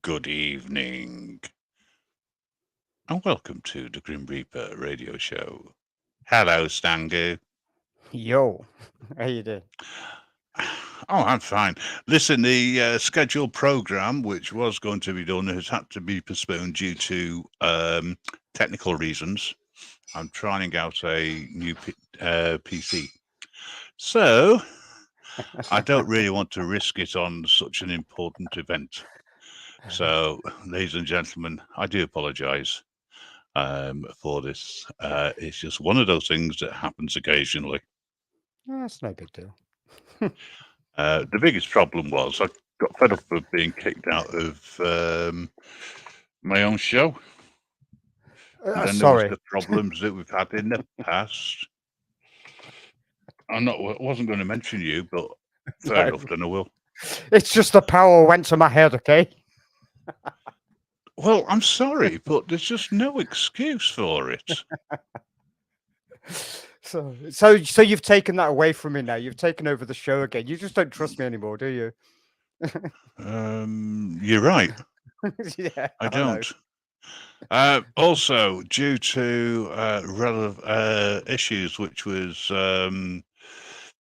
Good evening, and welcome to the Grim Reaper radio show. Hello, Stangu. Yo, how you doing? Oh, I'm fine. Listen, the scheduled program, which was going to be done, has had to be postponed due to technical reasons. I'm trying out a new PC. So, I don't really want to risk it on such an important event. So, ladies and gentlemen, I do apologise for this. It's just one of those things that happens occasionally. That's no big deal. The biggest problem was I got fed up of being kicked out of my own show. And then there was Sorry. the problems that we've had in the past. I wasn't going to mention you, but fair enough, then I will. It's just the power went to my head, okay? Well, I'm sorry, but there's just no excuse for it. So you've taken that away from me now. You've taken over the show again. You just don't trust me anymore, do you? You're right. Yeah, I know. don't. Also, due to issues, which was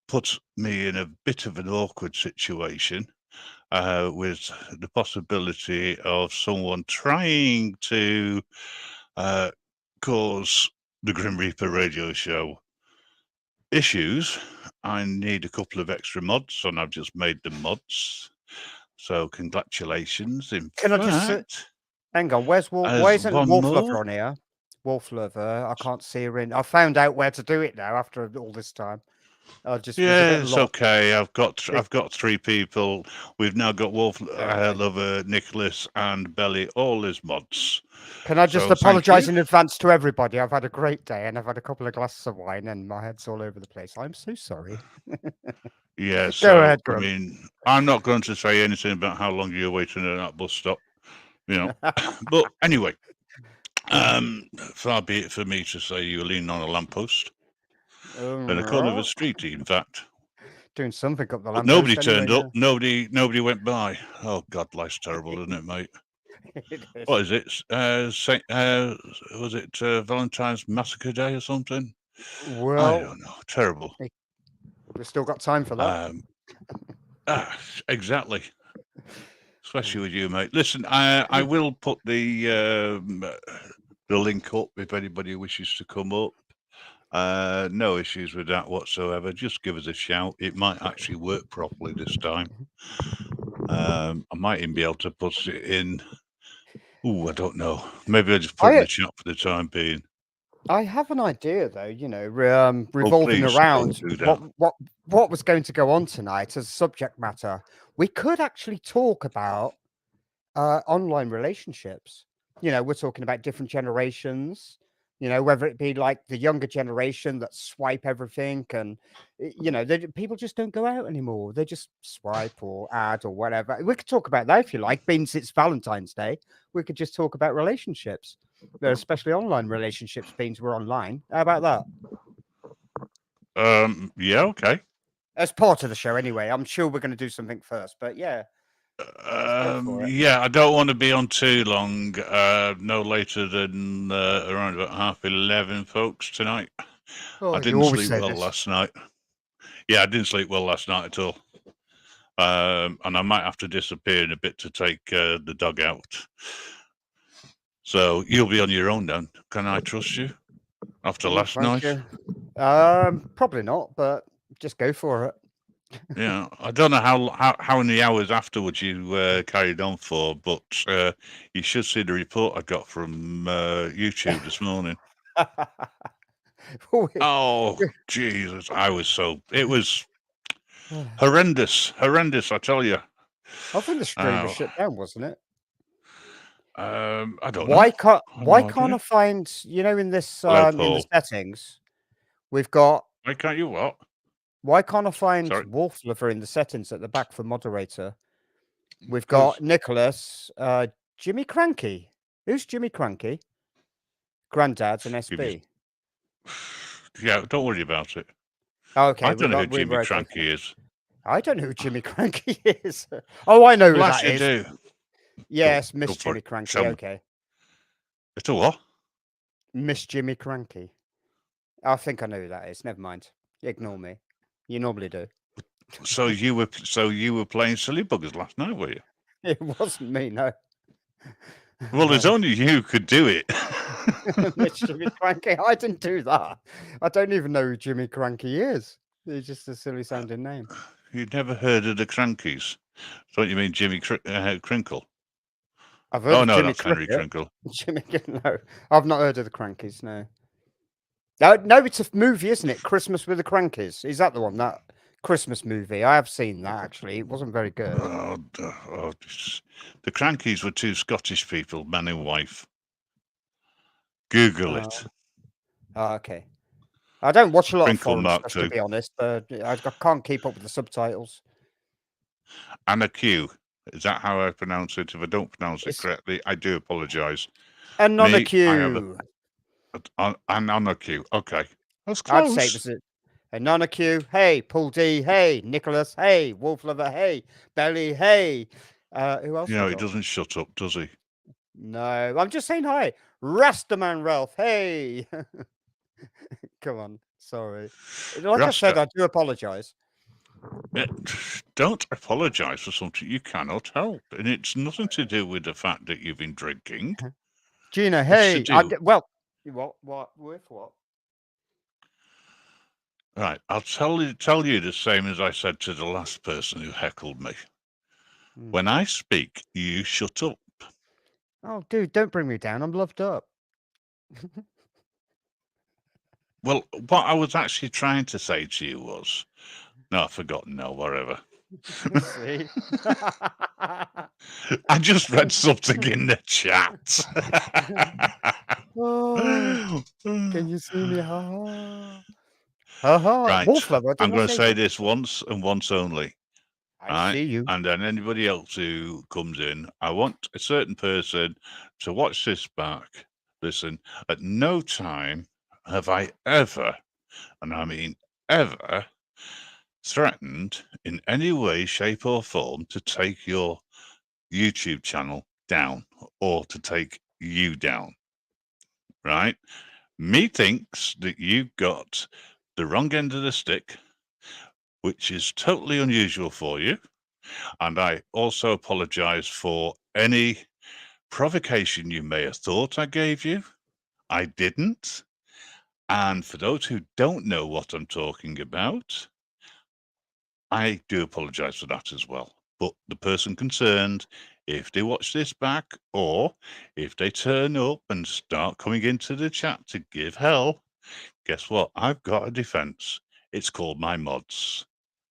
put me in a bit of an awkward situation with the possibility of someone trying to cause the Grim Reaper radio show issues. I need a couple of extra mods, and I've just made them mods. So congratulations. Can I just hang on? Why isn't Wolf Lover on here? Wolf Lover, I can't see her in. I found out where to do it now after all this time. I just was a bit it's lost. okay. I've got three people. We've now got Wolf Lover, Nicholas, and Belly, all as mods. Can I just apologise in advance to everybody? I've had a great day and I've had a couple of glasses of wine and my head's all over the place. I'm so sorry. Yeah, Go ahead, Grum. I mean, I'm not going to say anything about how long you're waiting at that bus stop, you know. But anyway, far be it for me to say you were leaning on a lamppost in a corner of a street, in fact. Doing something up the lamppost. Nobody turned up. Nobody went by. Oh God, life's terrible, isn't it, mate? What is it? Was it Valentine's Massacre Day or something? Well, I don't know. Terrible. We've still got time for that. Exactly. Especially with you, mate. Listen, I will put the link up if anybody wishes to come up. No issues with that whatsoever. Just give us a shout. It might actually work properly this time. I might even be able to put it in. I don't know. Maybe I'll just put it in the chat for the time being. I have an idea, though. Revolving around what was going to go on tonight as subject matter. We could actually talk about online relationships. We're talking about different generations. Whether it be like the younger generation that swipe everything and, people just don't go out anymore. They just swipe or add or whatever. We could talk about that if you like. Being it's Valentine's Day, we could just talk about relationships, especially online relationships, being we're online. How about that? Yeah, okay. As part of the show anyway. I'm sure we're going to do something first, but yeah. Yeah, I don't want to be on too long. No later than around about 11:30, folks, tonight. I didn't sleep well last night. Yeah, I didn't sleep well last night at all. And I might have to disappear in a bit to take the dog out. So you'll be on your own then. Can I trust you after last night? Probably not, but just go for it. Yeah, I don't know how many hours afterwards you carried on for, but you should see the report I got from YouTube this morning. Oh, Jesus. It was horrendous, I tell you. I think the stream was shut down, wasn't it? I don't know. Why can't I find, in this, in the settings, we've got... Why can't you what? Why can't I find Wolf Lover in the settings at the back for moderator? We've got Nicholas, Jimmy Cranky. Who's Jimmy Cranky? Granddad's an SB. Yeah, don't worry about it. Okay. I don't know who Jimmy Cranky is. I don't know who Jimmy Cranky is. Oh, I know who that is. You do. Yes, Miss Jimmy Cranky. Okay. It's a what? Miss Jimmy Cranky. I think I know who that is. Never mind. Ignore me. You normally do. So you were playing silly buggers last night, were you? It wasn't me, no. Well, there's only you who could do it. Miss Jimmy Cranky. I didn't do that. I don't even know who Jimmy Cranky is. It's just a silly sounding name. You'd never heard of the Crankies? Don't you mean Jimmy Crinkle? I've heard of no, Jimmy that's Henry Crinkle. Jimmy, no, I've not heard of the Crankies. No, no, it's a movie, isn't it? Christmas with the Crankies. Is that the one? That Christmas movie? I have seen that actually. It wasn't very good. The Crankies were two Scottish people, man and wife. Google it. Okay. I don't watch a lot Crinkle of foreign stuff, to be honest. I can't keep up with the subtitles. Anna Q. Is that how I pronounce it? If I don't pronounce it correctly, I do apologise. And Anna Q. Anna Q. Okay. That's close. I'd say it was Anna Q. Hey, Paul D. Hey, Nicholas. Hey, Wolf Lover. Hey, Belly. Hey. Who else? You know, he doesn't shut up, does he? No, I'm just saying hi. Rastaman Ralph. Hey. Come on. Sorry. Like I said, I do apologise. Don't apologise for something you cannot help. And it's nothing to do with the fact that you've been drinking. Gina, hey. Well, what? With what? Right. I'll tell you the same as I said to the last person who heckled me. When I speak, you shut up. Oh, dude, don't bring me down. I'm loved up. Well, what I was actually trying to say to you was, no, I've forgotten now, whatever. See? I just read something in the chat. Oh, can you see me? Ha ha. Right. Wolf Lover, I'm going to say this once and once only. I see you. And then anybody else who comes in, I want a certain person to watch this back. Listen, at no time have I ever, and I mean ever, threatened in any way, shape, or form to take your YouTube channel down or to take you down. Right? Methinks that you got the wrong end of the stick, which is totally unusual for you. And I also apologize for any provocation you may have thought I gave you. I didn't. And for those who don't know what I'm talking about, I do apologize for that as well. But the person concerned, if they watch this back or if they turn up and start coming into the chat to give hell, guess what? I've got a defense. It's called my mods.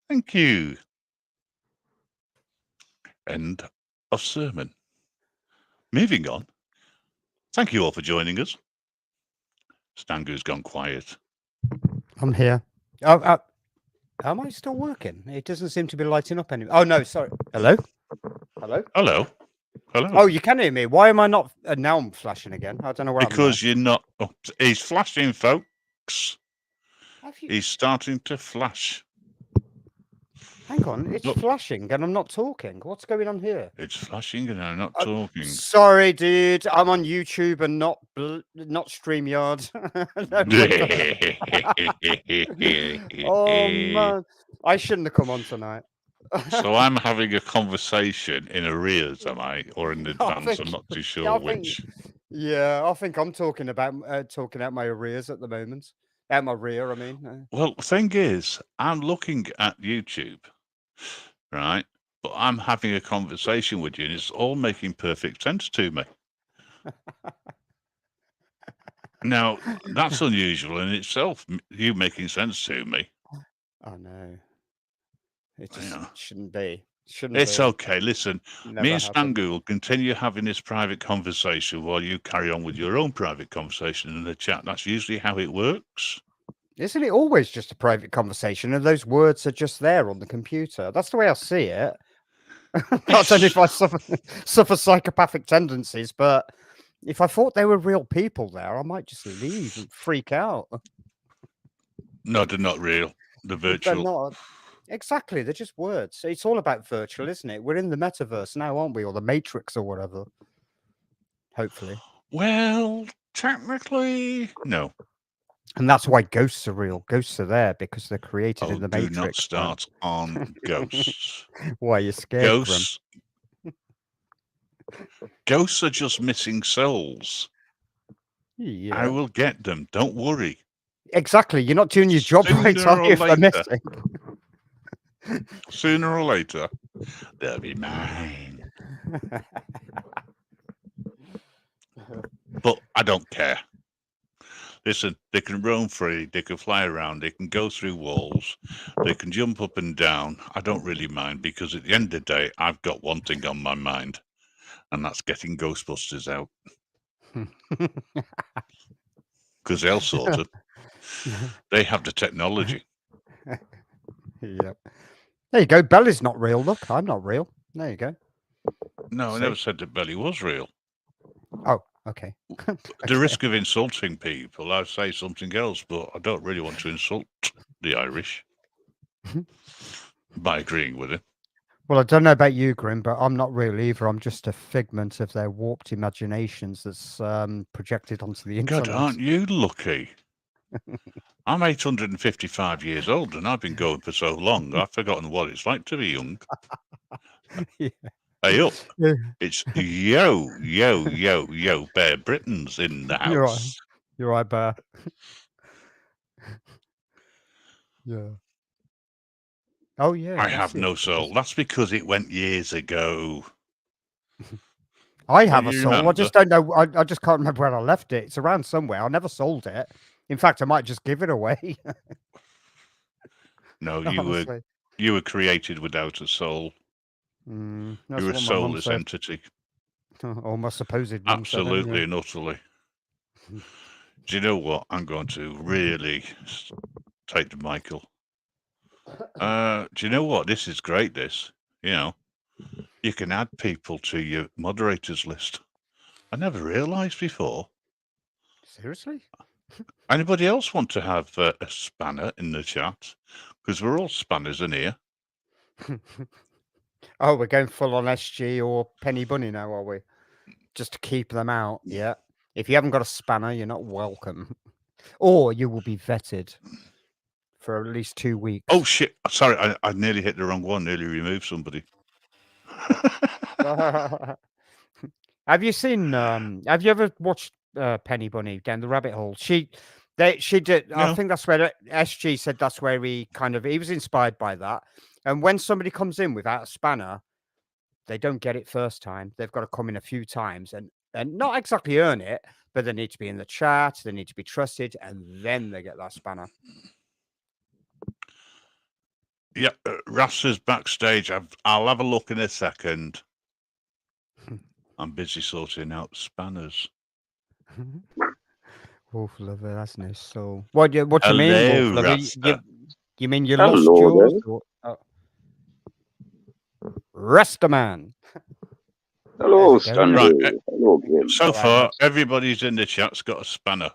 Thank you. End of sermon. Moving on. Thank you all for joining us. Stangu's gone quiet. I'm here. Am I still working? It doesn't seem to be lighting up anymore. Oh, no, sorry. Hello? Hello? Hello? Hello? Oh, you can hear me. Why am I not... now I'm flashing again. I don't know where because you're not... Oh, he's flashing, folks. He's starting to flash. Hang on, it's flashing and I'm not talking. What's going on here? It's flashing and I'm not talking. Sorry, dude. I'm on YouTube and not StreamYard. Oh, man. I shouldn't have come on tonight. So I'm having a conversation in arrears, am I? Or in advance? I'm not too sure which. Yeah, I think I'm talking about talking out my arrears at the moment. Out my rear, I mean. Well, the thing is, I'm looking at YouTube, right? But I'm having a conversation with you, and it's all making perfect sense to me. Now, that's unusual in itself, you making sense to me. Oh, no. It just shouldn't be. It's okay. Listen, me and Stangu will continue having this private conversation while you carry on with your own private conversation in the chat. That's usually how it works. Isn't it always just a private conversation and those words are just there on the computer? That's the way I see it. I don't know if I suffer psychopathic tendencies, but if I thought they were real people there, I might just leave and freak out. No, they're not real. They're virtual. They're not. Exactly, they're just words. It's all about virtual, isn't it? We're in the metaverse now, aren't we? Or the Matrix or whatever. Hopefully. Well, technically, no. And that's why ghosts are real. Ghosts are there because they're created in the do Matrix. Do not start on ghosts. Why are you scared, Ghosts. Ghosts are just missing souls. Yeah. I will get them. Don't worry. Exactly. You're not doing your job right, are you, if they're missing? Sooner or later, they'll be mine. But I don't care. Listen, they can roam free, they can fly around, they can go through walls, they can jump up and down. I don't really mind, because at the end of the day, I've got one thing on my mind, and that's getting Ghostbusters out. Because they'll sort it. They have the technology. Yep. There you go. Belly's not real. Look, I'm not real. There you go. No, I never said that Belly was real. Oh, okay. The risk of insulting people, I'd say something else, but I don't really want to insult the Irish by agreeing with it. Well, I don't know about you, Grim, but I'm not real either. I'm just a figment of their warped imaginations that's projected onto the internet. God, aren't you lucky? I'm 855 years old, and I've been going for so long, I've forgotten what it's like to be young. Yeah. Hey up. Yeah. It's yo, Bear Britain's in the house. You're right, Bear. Yeah. Oh, yeah. I have no soul. That's because it went years ago. I have a soul. Remember? I just don't know. I just can't remember where I left it. It's around somewhere. I never sold it. In fact, I might just give it away. No, you were created without a soul. You're a soulless entity. Or my supposed absolutely and utterly. Do you know what? I'm going to really take to Michael. Do you know what? This is great. This, you can add people to your moderators list. I never realised before. Seriously? Anybody else want to have a spanner in the chat? Because we're all spanners in here. Oh, we're going full on SG or Penny Bunny now, are we? Just to keep them out. Yeah. If you haven't got a spanner, you're not welcome. Or you will be vetted for at least 2 weeks. Oh, shit. Sorry, I nearly hit the wrong one. Nearly removed somebody. Have you seen, have you ever watched Penny Bunny Down the Rabbit Hole? She did. No. I think that's where SG said that's where he was inspired by that. And when somebody comes in without a spanner, they don't get it first time. They've got to come in a few times and not exactly earn it, but they need to be in the chat. They need to be trusted, and then they get that spanner. Yeah, Russ is backstage. I'll have a look in a second. I'm busy sorting out spanners. Wolf Lover, that's no soul. What do you mean, Wolf Lover? You mean you lost yours? Rastaman. Hello, Stanley. Right. Hello, Grim. So far, everybody's in the chat's got a spanner.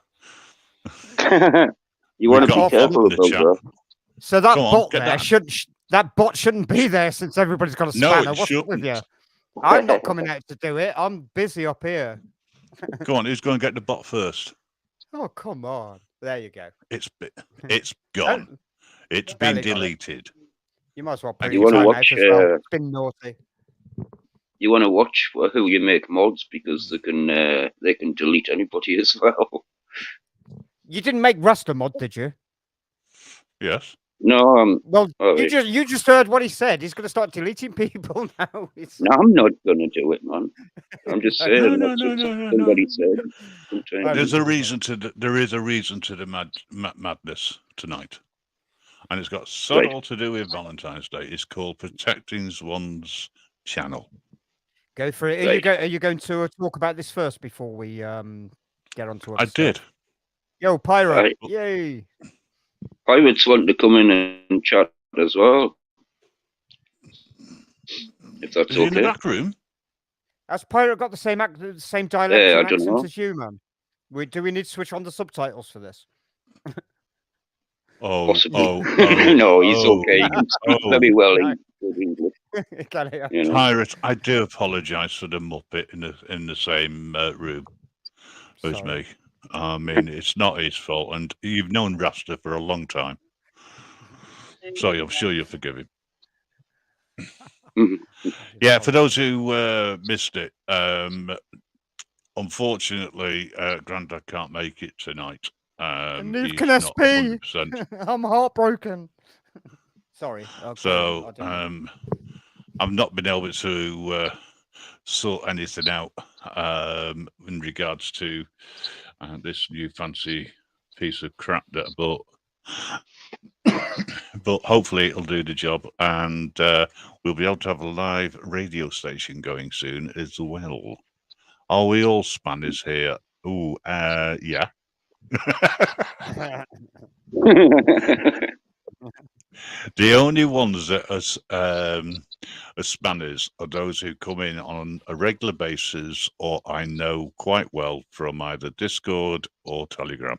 You want to be careful of that. So that bot there that bot shouldn't be there since everybody's got a spanner. No, what's with you? I'm not coming out to do it. I'm busy up here. Go on, who's going to get the bot first? Oh, come on. There you go. It's gone. It's been deleted. You might as well put it out as well. It's been naughty. You want to watch who you make mods because they can delete anybody as well. You didn't make Rasta mod, did you? Yes. No. Well, you just heard what he said. He's going to start deleting people now. No, I'm not going to do it, man. I'm just saying. No. Somebody said. There's a reason to there is a reason to the madness tonight, and it's got all to do with Valentine's Day. It's called Protecting One's Channel. Go for it. Are you going to talk about this first before we get on to it? I did. Yo, Pyro! Yay! Pirates want to come in and chat as well. If that's okay. In the back room? Has Pyro got the same dialect and accent as you, man? Do we need to switch on the subtitles for this? Possibly. oh, no, he's okay. He can speak very well in good English. Pirate, I do apologise for the Muppet in the same room as me. I mean, it's not his fault, and you've known Rasta for a long time, so I'm sure you'll forgive him. Yeah, for those who missed it, unfortunately, Grandad can't make it tonight. Neither can SP. I'm heartbroken. Sorry. So I've not been able to sort anything out in regards to this new fancy piece of crap that I bought. But hopefully it'll do the job, and we'll be able to have a live radio station going soon as well. Are we all spanners here? Oh, yeah. The only ones that are spanners are those who come in on a regular basis, or I know quite well from either Discord or Telegram.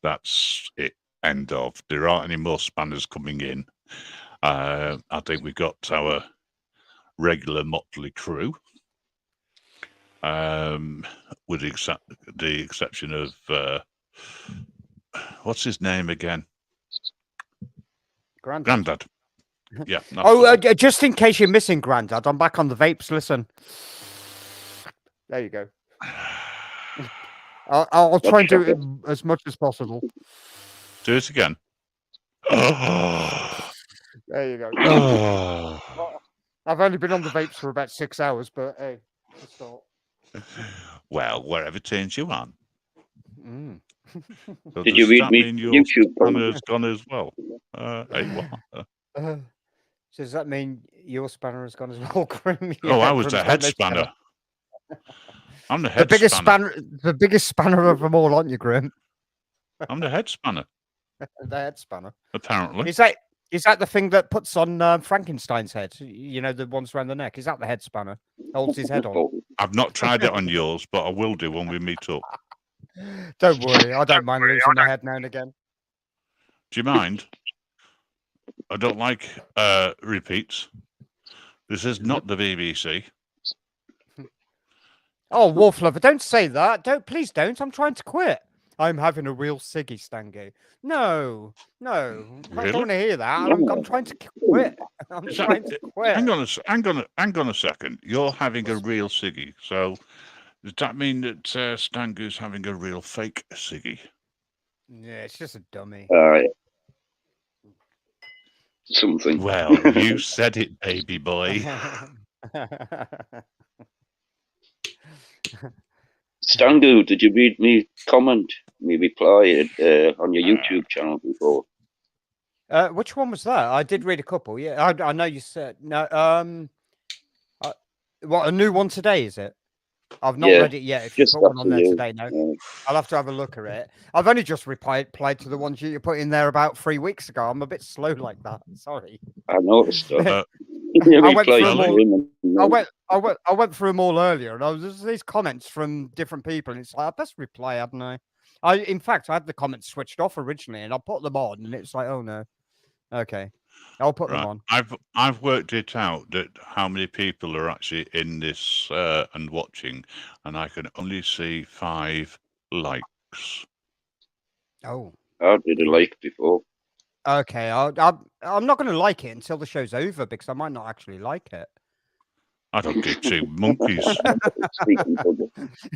That's it. End of. There aren't any more spanners coming in. I think we've got our regular motley crew, with the exception of what's his name again? Grandad. Yeah. Oh, just in case you're missing Grandad, I'm back on the vapes. Listen. There you go. I'll try and do it as much as possible. Do it again. There you go. I've only been on the vapes for about 6 hours, but hey, let's start. Well, wherever turns you on. So did you read me YouTube? Spanner's gone as well. Hey, what? So does that mean your spanner has gone as well, Grim? Yeah, I was the head spanner. I'm the head spanner. The biggest spanner of them all, aren't you, Grim? I'm the head spanner. The head spanner. Apparently. Is that the thing that puts on Frankenstein's head? You know, the ones around the neck. Is that the head spanner? Holds his head on. I've not tried it on yours, but I will do when we meet up. Don't worry, I don't mind losing my head now and again. Do you mind? I don't like repeats. This is not the BBC. Oh, Wolf Lover, don't say that. Please don't. I'm trying to quit. I'm having a real ciggy, Stangu. No. Really? I don't want to hear that. I'm trying to quit. I'm trying to quit. Hang on a second. You're having a real ciggy. So does that mean that Stangu's having a real fake ciggy? Yeah, it's just a dummy. Something. Well, you said it, baby boy. Stangu, did you read me comment, me reply on your YouTube channel before? Which one was that? I did read a couple. Yeah, I know you said no. What, a new one today? Is it? I've not read it yet. If you put one on there today, no, I'll have to have a look at it. I've only just replied to the ones you put in there about 3 weeks ago. I'm a bit slow like that. Sorry. I noticed that. I went through them all earlier, and there's these comments from different people, and it's like I best reply, hadn't I? In fact, I had the comments switched off originally, and I put them on, and it's like, oh no, okay, I'll put them on. I've worked it out that how many people are actually in this and watching, and I can only see 5 likes. Oh, I did a like before. Okay, I'm not going to like it until the show's over because I might not actually like it. I don't give 2 monkeys.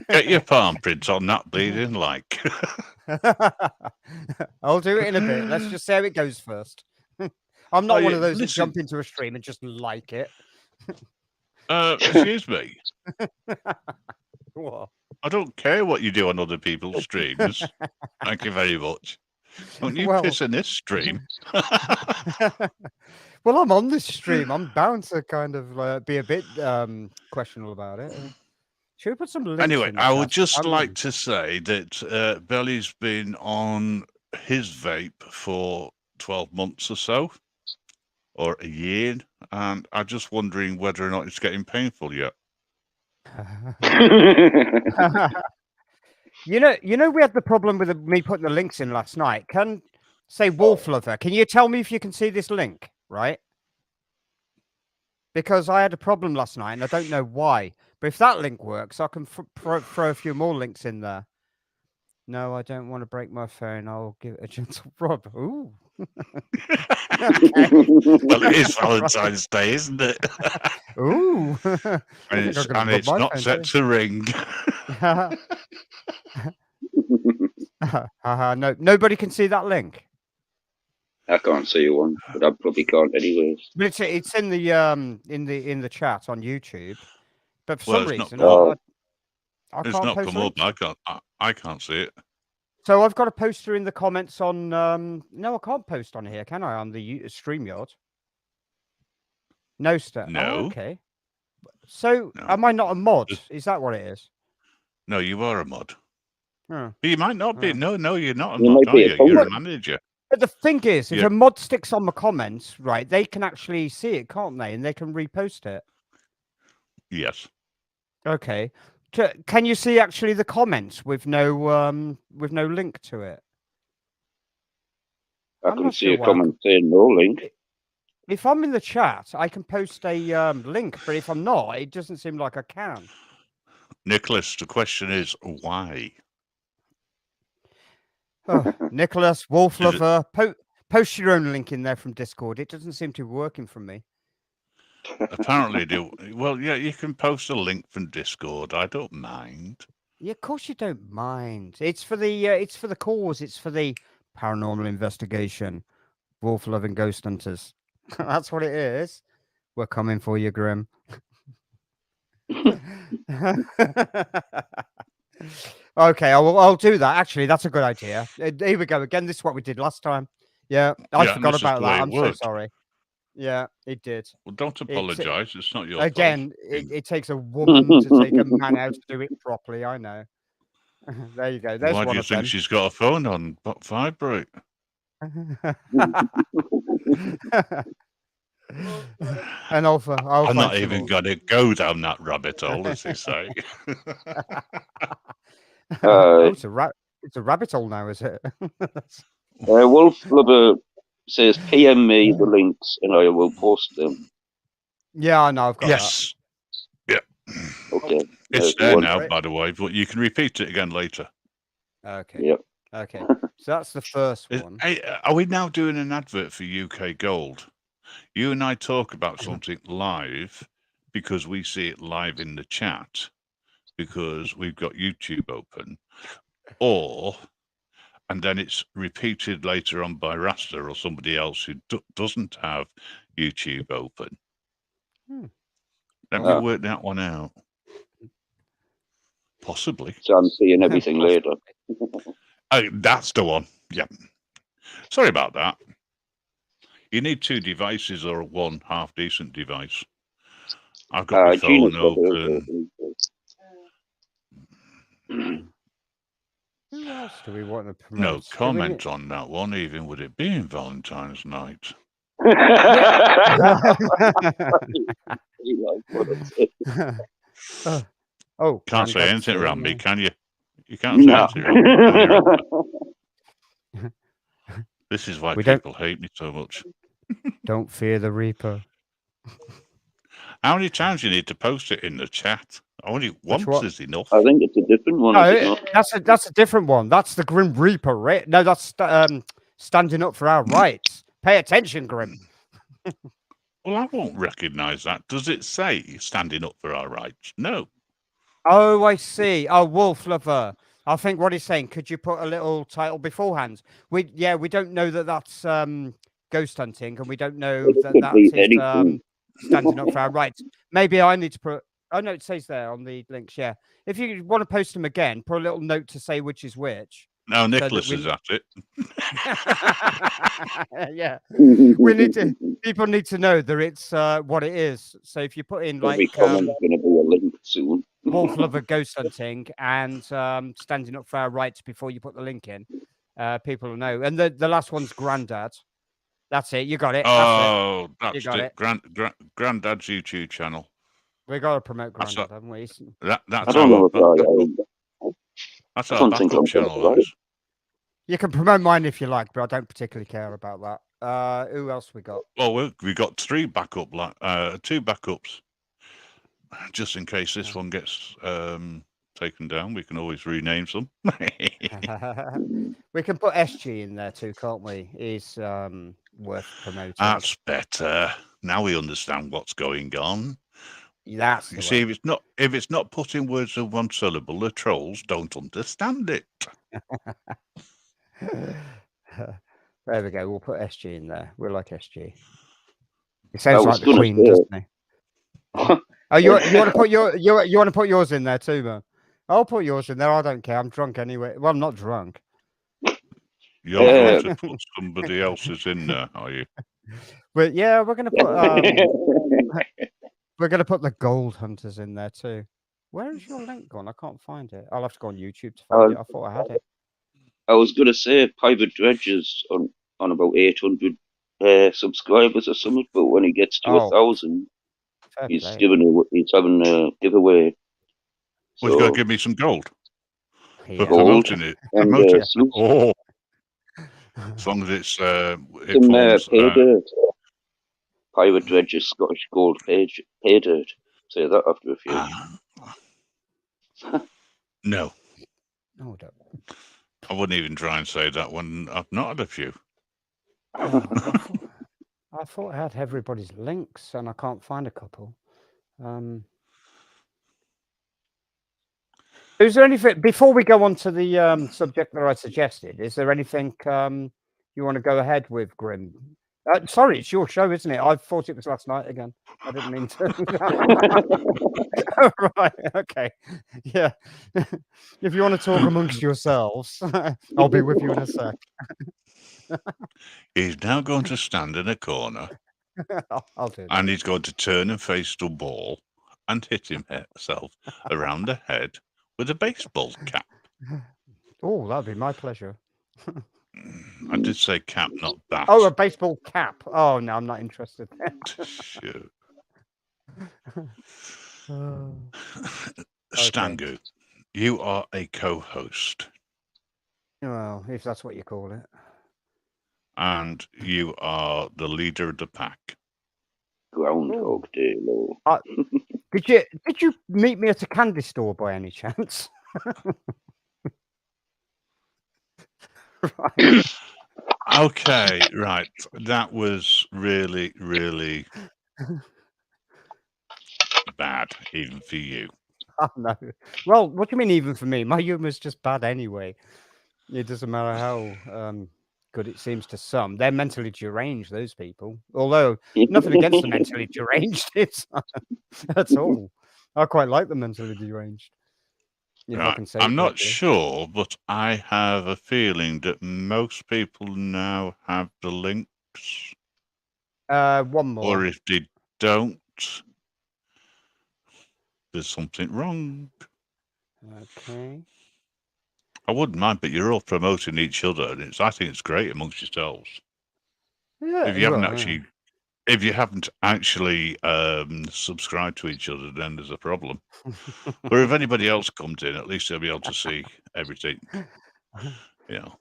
Get your palm prints on that bleeding like. I'll do it in a bit. Let's just see how it goes first. I'm not one of those that jump into a stream and just like it. Excuse me. What? I don't care what you do on other people's streams. Thank you very much. Don't you piss in this stream? Well, I'm on this stream. I'm bound to kind of be a bit questionable about it. Should we put some links anyway, in I would just like to say that Belly's been on his vape for 12 months or so, or a year, and I'm just wondering whether or not it's getting painful yet. You know, we had the problem with me putting the links in last night. Can say Wolf Lover. Can you tell me if you can see this link, right? Because I had a problem last night and I don't know why. But if that link works, I can throw a few more links in there. No, I don't want to break my phone. I'll give it a gentle rub. Ooh. Well, it is Valentine's Day, isn't it? Ooh. And it's not set to ring. No, nobody can see that link. I can't see one, but I probably can't anyways. But it's in the chat on YouTube. But for some reason, I can't post come up. I can't see it. So I've got a poster in the comments on. No, I can't post on here, can I? On the StreamYard. No, sir. No. Oh, okay. So am I not a mod? Is that what it is? No, you are a mod. Huh. But you might not be. No, you're not a You mod, might be are you? You're a manager. But the thing is, if a mod sticks on the comments, right, they can actually see it, can't they? And they can repost it. Yes. Okay. Can you see actually the comments with no link to it? I can see a comment saying no link. If I'm in the chat, I can post a link, but if I'm not, it doesn't seem like I can. Nicholas, the question is why? Oh, Nicholas, Wolf Lover, post your own link in there from Discord. It doesn't seem to be working for me. Apparently, well, yeah, you can post a link from Discord. I don't mind. Yeah, of course you don't mind. It's for the cause. It's for the paranormal investigation. Wolf loving ghost hunters. That's what it is. We're coming for you, Grim. Okay, I'll do that. Actually, that's a good idea. Here we go again. This is what we did last time. Yeah, I forgot about that. I'm so sorry. Yeah, it did. Well, don't apologize. It's not your fault. It takes a woman to take a man out to do it properly. I know. There you go. There's Why do you think she's got a phone on vibrate? And I'm not even going to go down that rabbit hole, as they say. It's a rabbit hole now, is it? Wolf Lover says PM me the links and I will post them. Yeah, I know. I've got that. Yeah. Okay. It's there now, by the way, but you can repeat it again later. Okay. Yep. Okay. So that's the first one. Are we now doing an advert for UK Gold? You and I talk about something live because we see it live in the chat because we've got YouTube open, and then it's repeated later on by Rasta or somebody else who doesn't have YouTube open. Let me work that one out. Possibly. So I'm seeing everything later. That's the one. Yeah. Sorry about that. You need 2 devices or one half-decent device. I've got my phone open. Who else do we want to promote? No comment on that one, even with it being Valentine's night. Can't say anything around me, can you? You can't say anything around me. This is why people hate me so much. Don't fear the Reaper. How many times do you need to post it in the chat? Only once is enough. I think it's a different one. No, that's a different one. That's the Grim Reaper, right? No, that's standing up for our rights. Pay attention, Grim. Well, I won't recognise that. Does it say standing up for our rights? No. Oh, I see. Oh, Wolf Lover. I think what he's saying, could you put a little title beforehand? We don't know that that's ghost hunting, and we don't know that that's standing up for our rights. Maybe I need to put. Oh no, it says there on the links. Yeah, if you want to post them again, put a little note to say which is which. No, Nicholas is at it. Yeah, people need to know that it's what it is. So if you put in like going to be a link soon. Wolf Lover ghost hunting and standing up for our rights before you put the link in, people will know. And the last one's Grandad. That's it. You got it. That's it. Grandad's YouTube channel. We got to promote Grandad, haven't we? That's our backup channel. You can promote mine if you like, but I don't particularly care about that. Who else we got? Well, we got two backups, just in case this one gets taken down. We can always rename some. We can put SG in there too, can't we? He's worth promoting. That's better. Now we understand what's going on. That's you see, if it's not putting words of one syllable, the trolls don't understand it. There we go. We'll put SG in there. We like SG. He sounds like the Queen, doesn't he? Oh, you want to put you want to put yours in there too, man? I'll put yours in there. I don't care. I'm drunk anyway. Well, I'm not drunk. You're going to put somebody else's in there, are you? But yeah, we're going to put we're going to put the Gold Hunters in there too. Where is your link gone? I can't find it. I'll have to go on YouTube to find it. I thought I had it. I was going to say Private Dredge is on about 800 subscribers or something, but when he gets to 1,000, he's having a giveaway. Well, he's going to give me some gold for promoting it. Oh, as long as it's Private Dredge's Scottish Gold pay dirt. Say that after a few. No. No, don't. I wouldn't even try and say that when I've not had a few. I thought I had everybody's links, and I can't find a couple. Is there anything before we go on to the subject that I suggested? Is there anything you want to go ahead with, Grim? Sorry, it's your show, isn't it? I thought it was last night again. I didn't mean to. Right, okay. Yeah. If you want to talk amongst yourselves, I'll be with you in a sec. He's now going to stand in a corner. I'll do that. And he's going to turn and face the ball and hit himself around the head with a baseball cap. Oh, that'd be my pleasure. I did say cap, not bat. Oh, a baseball cap. Oh, no, I'm not interested. Shoot. Okay. Stangu, you are a co-host. Well, if that's what you call it. And you are the leader of the pack. Groundhog Day, Lord. Did you meet me at a candy store by any chance? Right. Okay, right. That was really, really bad, even for you. Oh, no. Well, what do you mean, even for me? My humor's just bad anyway. It doesn't matter how good it seems to some. They're mentally deranged, those people. Although, nothing against the mentally deranged. That's all. I quite like the mentally deranged. Right. I'm not sure, but I have a feeling that most people now have the links. One more. Or if they don't, there's something wrong. Okay. I wouldn't mind, but you're all promoting each other, and I think it's great amongst yourselves. Yeah. If you haven't actually subscribed to each other, then there's a problem. Or if anybody else comes in, at least they'll be able to see everything. You know.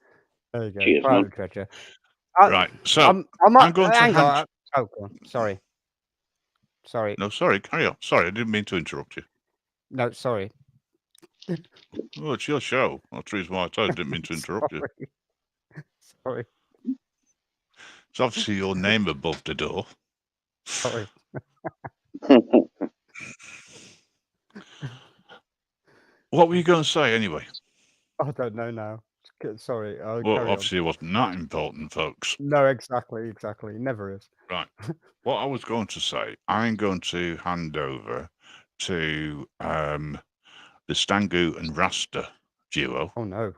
There you go. Cheers, Private treasure. Right. So I'm going to hang on. Oh, go on. Sorry. No, sorry. Carry on. Sorry, I didn't mean to interrupt you. No, sorry. Oh, it's your show. That's the reason why I didn't mean to interrupt you. Sorry. It's obviously your name above the door. Sorry. What were you going to say anyway? I don't know now. Sorry. Well, obviously it wasn't that important, folks. No, exactly. It never is. Right. What I was going to say, I'm going to hand over to the Stangu and Rasta duo. Oh, no.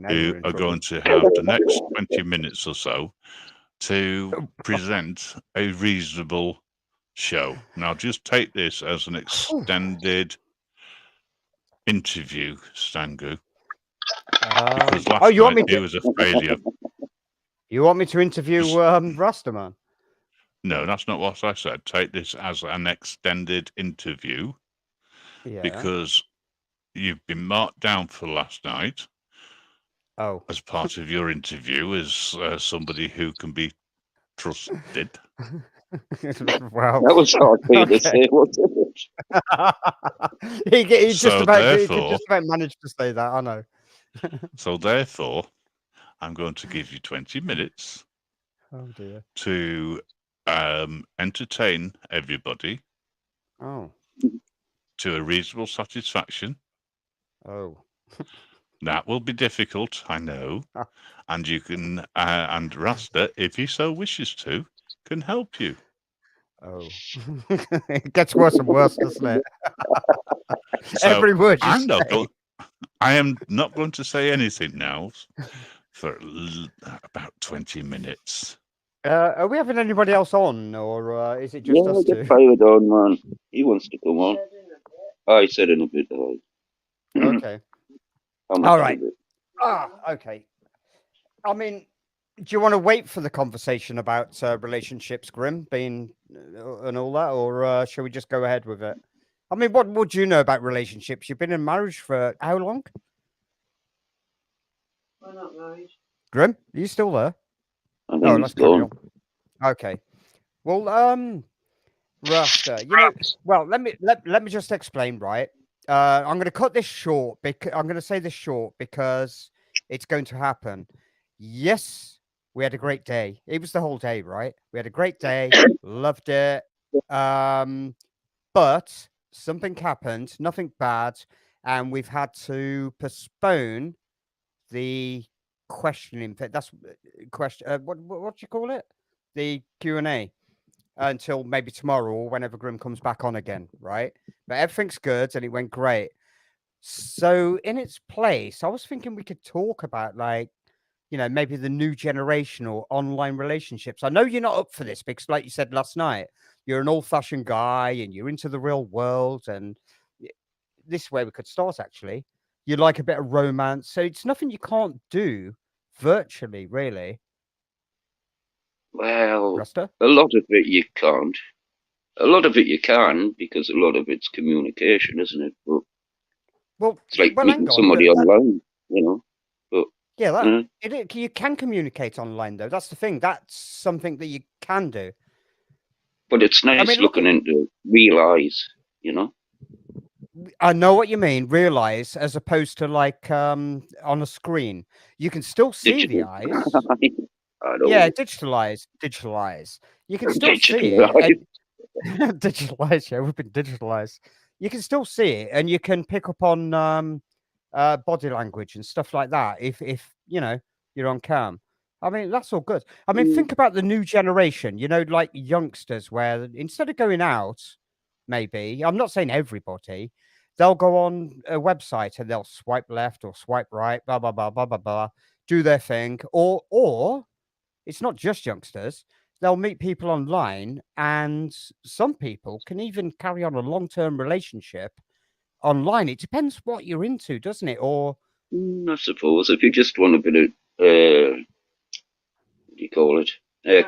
Who are going to have the next 20 minutes or so to present a reasonable show. Now, just take this as an extended interview, Stangu. Because last night it was a failure. You want me to interview Rastaman? No, that's not what I said. Take this as an extended interview. Yeah. Because you've been marked down for last night. as part of your interview as somebody who can be trusted. Wow. That was hard for you to say, wasn't it? he just about managed to say that, I know. So therefore, I'm going to give you 20 minutes to entertain everybody to a reasonable satisfaction. That will be difficult, I know. And you can, and Rasta, if he so wishes to, can help you. It gets worse and worse, doesn't it? So every word you say. I am not going to say anything now for about 20 minutes. Are we having anybody else on, or is it just us two? Yeah, get Pirate on, man. He wants to come on. I said in a bit. Okay. All right. Okay. I mean, do you want to wait for the conversation about relationships, Grim, being and all that, or shall we just go ahead with it? I mean, what would you know about relationships? You've been in marriage for how long? We're not married. Grim, are you still there? Oh, let's carry on. Okay. Well, Rasta, let me just explain, right? I'm going to cut this short because I'm going to say this short because it's going to happen. Yes, we had a great day. It was the whole day, right? We had a great day, loved it. But something happened, nothing bad, and we've had to postpone the questioning. That's question. What do you call it? The Q&A until maybe tomorrow or whenever Grim comes back on again, right? But everything's good and it went great. So in its place, I was thinking we could talk about maybe the new generation or online relationships. I know you're not up for this because, like you said last night, you're an old-fashioned guy and you're into the real world. And this is where we could start, actually. You like a bit of romance. So it's nothing you can't do virtually, really. Well, Rasta? A lot of it you can't. A lot of it you can because a lot of it's communication, isn't it? But it's like meeting somebody online, But you can communicate online, though. That's the thing. That's something that you can do. But it's nice looking into real eyes, I know what you mean, real eyes, as opposed to on a screen. You can still see the eyes. Yeah, digitalize. You can still see it. Digitalize, yeah, we've been digitalized. You can still see it, and you can pick up on body language and stuff like that. If you're on cam, I mean that's all good. I mean, think about the new generation. Like youngsters, where instead of going out, maybe I'm not saying everybody, they'll go on a website and they'll swipe left or swipe right, blah blah blah blah blah blah, do their thing, or it's not just youngsters. They'll meet people online, and some people can even carry on a long-term relationship online. It depends what you're into, doesn't it? Or I suppose if you just want a bit of what do you call it?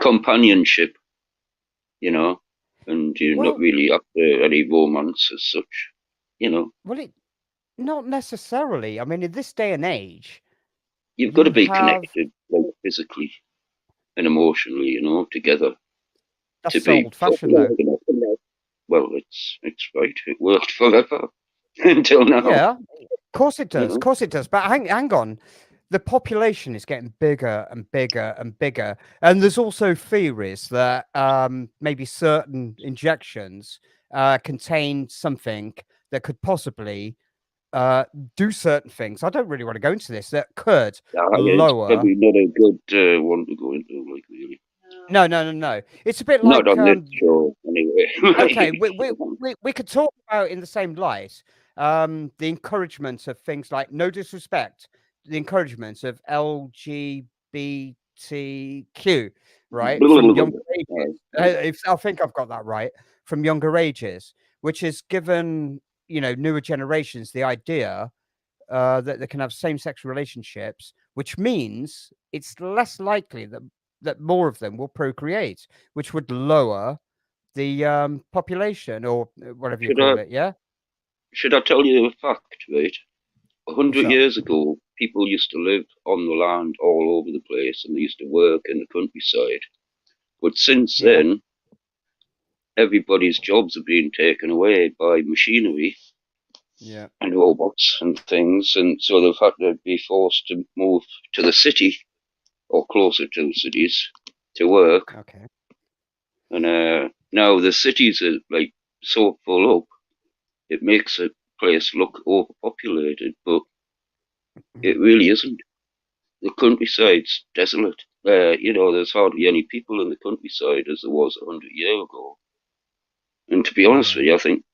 Companionship, and you're not really after any romance as such, Well, not necessarily. I mean, in this day and age, you've got to be connected, physically and emotionally, together. That's old-fashioned, though. Well, it's right. It worked forever until now. Yeah, of course it does. Of course it does. But hang on. The population is getting bigger and bigger and bigger. And there's also theories that maybe certain injections contain something that could possibly do certain things. I don't really want to go into this. That could lower. It's probably not a good one to go into, really. No. It's a bit like not on this show, anyway. Okay, we could talk about in the same light the encouragement of things like, no disrespect, the encouragement of LGBTQ, right? From younger ages. I think I've got that right. From younger ages, which has given newer generations the idea that they can have same-sex relationships, which means it's less likely that more of them will procreate, which would lower the population or whatever you call it. Yeah. Should I tell you a fact, right? 100 years ago, people used to live on the land all over the place, and they used to work in the countryside. But since then, everybody's jobs are being taken away by machinery and robots and things, and so they've had to be forced to move to the city or closer to the cities to work. Okay. And now the cities are like so full up, it makes a place look overpopulated, but it really isn't. The countryside's desolate. There's hardly any people in the countryside as there was 100 years ago. And to be honest with you, I think,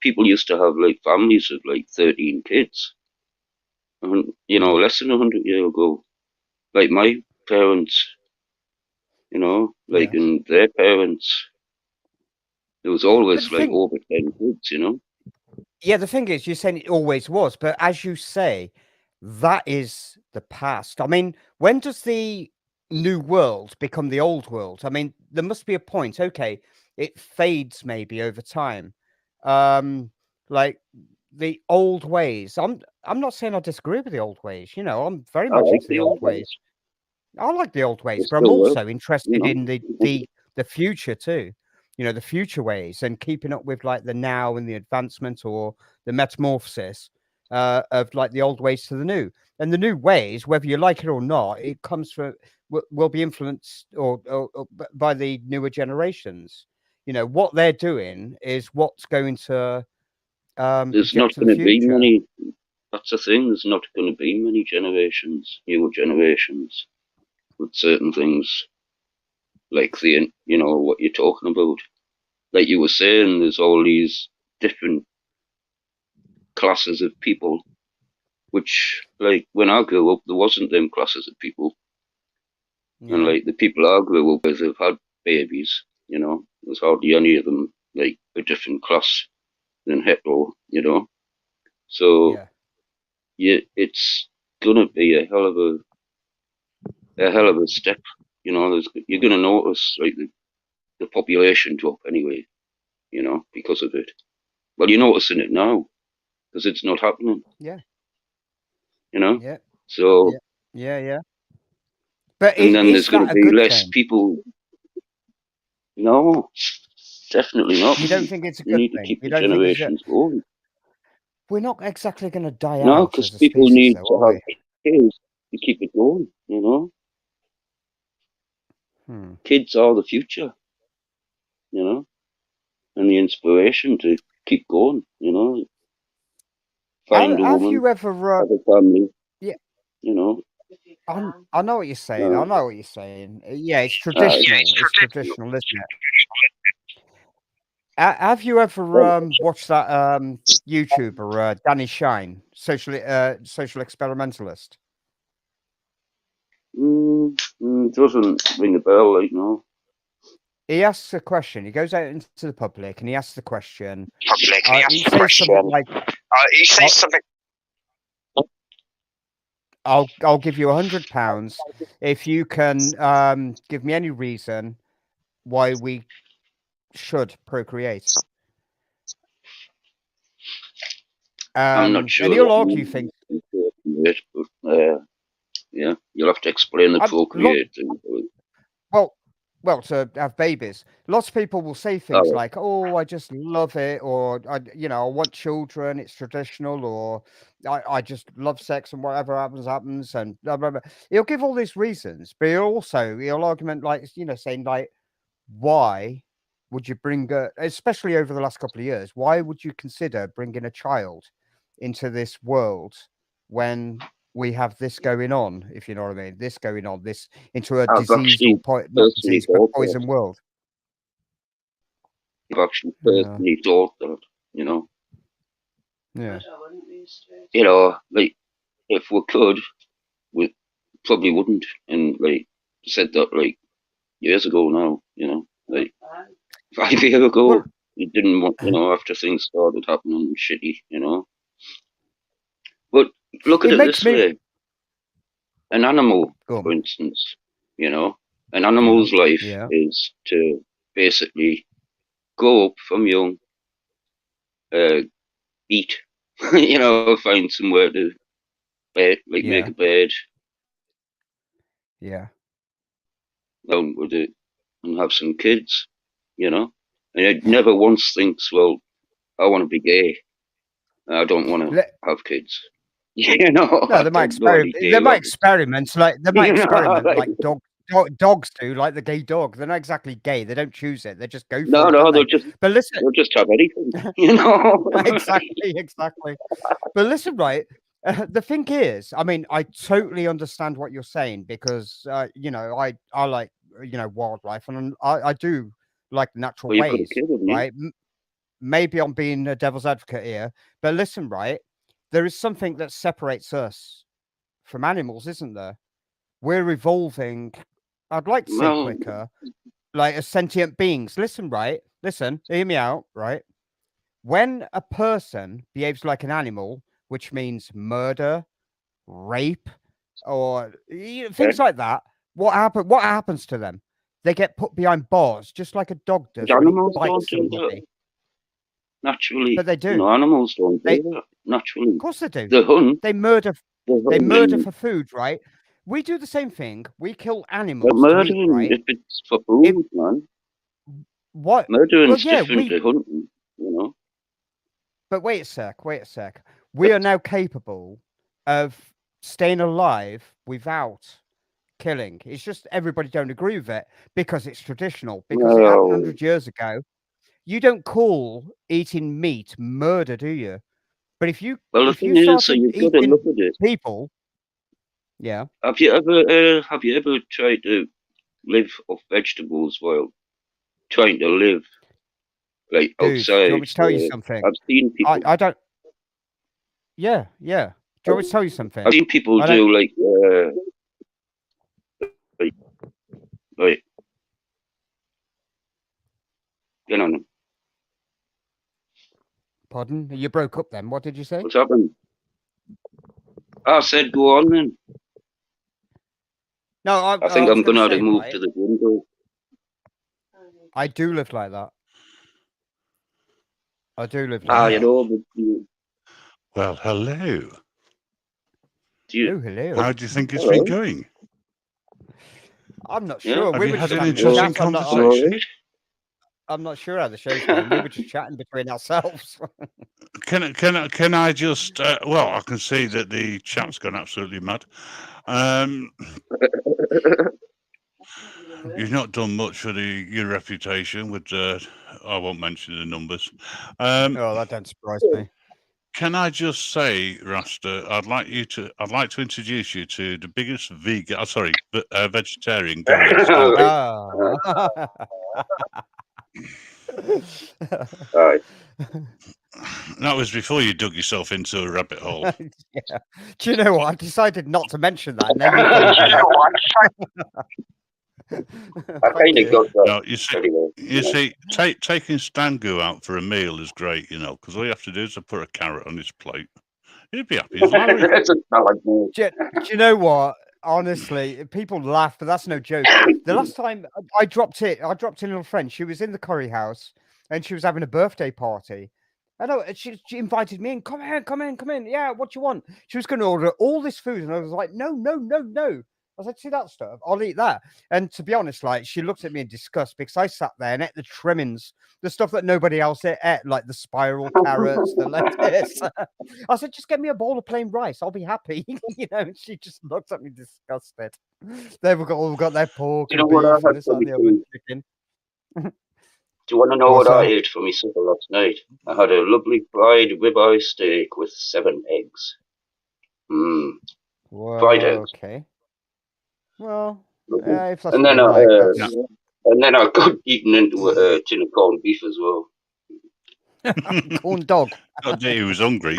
people used to have like families of like 13 kids. And, less than 100 years ago, like my parents, and their parents, there was always like over 10 kids, Yeah, the thing is, you're saying it always was, but as you say, that is the past. I mean, when does the new world become the old world? I mean, there must be a point. Okay, it fades maybe over time. Like the old ways. I'm not saying I disagree with the old ways. I'm very much into the old ways. I like the old ways, but I'm also interested in the future too. The future ways and keeping up with like the now and the advancement or the metamorphosis of like the old ways to the new. And the new ways, whether you like it or not, it comes from will be influenced or by the newer generations. What they're doing is what's going to there's not going to be many. That's the thing. There's not going to be many newer generations with certain things like what you're talking about. Like you were saying, there's all these different classes of people, which like when I grew up, there wasn't them classes of people. Yeah. And like the people I grew up with have had babies, there's hardly any of them like a different class than hetero, So it's gonna be a hell of a step, you're gonna notice like the population drop anyway, because of it. Well, you're noticing it now because it's not happening. Yeah. Yeah. So. Yeah. But and then there's going to be less people. No, definitely not. You don't think it's a good thing? You need to keep the generations going. We're not exactly going to die out. No, because people need to have kids to keep it going, Kids are the future, and the inspiration to keep going, Find a woman, have you ever, have a family, I know what you're saying. I know what you're saying. Yeah, it's traditional. It's traditional, isn't it? Have you ever watched that YouTuber Danny Shine, social experimentalist? Doesn't ring a bell, like no. He asks a question. He goes out into the public and he asks the question. He says something like, I'll give you £100 if you can give me any reason why we should procreate. I'm not sure. And he'll argue things. Yeah, you'll have to explain the procreate thing. Well, to have babies. Lots of people will say things like, "Oh, I just love it," or I want children. It's traditional, or I just love sex, and whatever happens, and blah, blah, blah. He'll give all these reasons, but he'll argument like saying like, why would you bring especially over the last couple of years, why would you consider bringing a child into this world when we have this going on, if you know what I mean, this going on, this into a disease or poison world. I've actually personally thought that, Yeah. Like if we could, we probably wouldn't, and like said that like years ago now, like 5 years ago, you didn't want, after things started happening shitty, But look at it this way. An animal, for instance, an animal's life is to basically grow up from young, eat, find somewhere to bed, like make a bed. Yeah. With it and have some kids, you know. And it never once thinks, well, I want to be gay. I don't want to have kids. You know. No, they might experiment. They might experiment like dogs do, like the gay dog. They're not exactly gay. They don't choose it. They just go for it. No, they'll just. But listen, they'll just have anything. You know. Exactly. But listen, right. The thing is, I mean, I totally understand what you're saying because, you know, I like, you know, wildlife and I do like natural ways, right? Maybe I'm being a devil's advocate here, but listen, right? There is something that separates us from animals, isn't there? We're evolving, I'd like to say quicker, like as sentient beings. Listen, right? Listen, hear me out, right? When a person behaves like an animal, which means murder, rape, or things like that, what happens to them? They get put behind bars, just like a dog does. Animals don't do that. Naturally, but they do. No, animals don't do that. Naturally, of course they do. They hunt. They murder. They murder for food, right? We do the same thing. We kill animals. But murdering, right? If it's for food, man. What? Murdering's different to hunting, you know. But wait a sec. We are now capable of staying alive without killing. It's just everybody don't agree with it because it's traditional. Because it happened 100 years ago. You don't call eating meat murder, do you? But if you you've got to look at it. People, yeah. Have you ever tried to live off vegetables while trying to live like outside? Do you want me to tell you something? I've seen people. I don't. Yeah. Do you want me to tell you something? I've seen people do like. You know. Pardon? You broke up then. What did you say? What's happened? I said go on then. No, I think I'm going to have to move to the window. I do live like that. I do live like that. You know, but well, hello. Hello. How do you think it's been going? I'm not sure. Have you had an interesting conversation? I'm not sure how the show's going. We were just chatting between ourselves. Can I just? Well, I can see that the chat's gone absolutely mad. You've not done much for your reputation with. I won't mention the numbers. Oh, that don't surprise me. Can I just say, Rasta, I'd like to introduce you to the biggest vegetarian guy. That was before you dug yourself into a rabbit hole. Yeah. Do you know what? I decided not to mention that. I kind of got that. No, you see, taking Stangu out for a meal is great, you know, because all you have to do is put a carrot on his plate. He'd be happy. Do you know what? Honestly, people laugh, but that's no joke. The last time I dropped in a little friend. She was in the curry house and she was having a birthday party. I know she invited me in. Come in. Yeah, what you want? She was going to order all this food, and I was like, no. I was like, see that stuff? I'll eat that. And to be honest, like she looked at me in disgust because I sat there and ate the trimmings, the stuff that nobody else ate, like the spiral carrots, the lettuce. I said, just get me a bowl of plain rice. I'll be happy. You know, and she just looked at me disgusted. They've all got their pork and beef and this and the other chicken. Do you want to know what I ate for my supper last night? I had a lovely fried ribeye steak with 7 eggs. Whoa, fried eggs. Okay. Well, and then I got eaten into a tin of corned beef as well. Corn dog. God, he was hungry.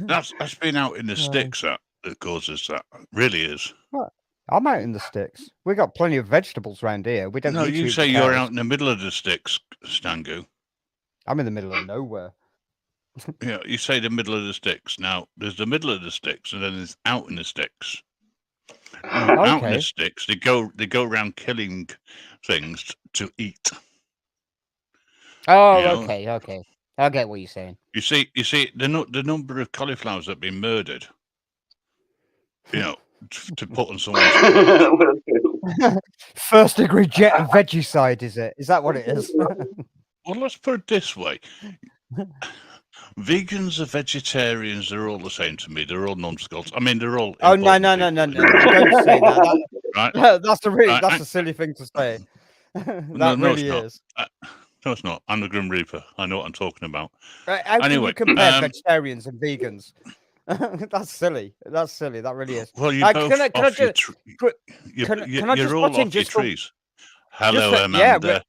That's been out in the sticks that causes that. It really is. What? I'm out in the sticks. We got plenty of vegetables around here. We don't. No, you say you're out in the middle of the sticks, Stangu. I'm in the middle of nowhere. Yeah, you say the middle of the sticks. Now, there's the middle of the sticks, and then there's out in the sticks. Out in the sticks, they go around killing things to eat. Oh, you know? Okay. I get what you're saying. You see, the number of cauliflowers that have been murdered, to put on someone's first degree vegicide, is it? Is that what it is? Well, let's put it this way. Vegans or vegetarians, they're all the same to me. They're all numbskulls. I mean, they're all. Oh, no. Don't say that. Right? That's a silly thing to say. That really is. No, it's not. I'm the Grim Reaper. I know what I'm talking about. How can you compare vegetarians and vegans? That's silly. That really is. Well, you're both off your you're all off your trees. Hello, Amanda.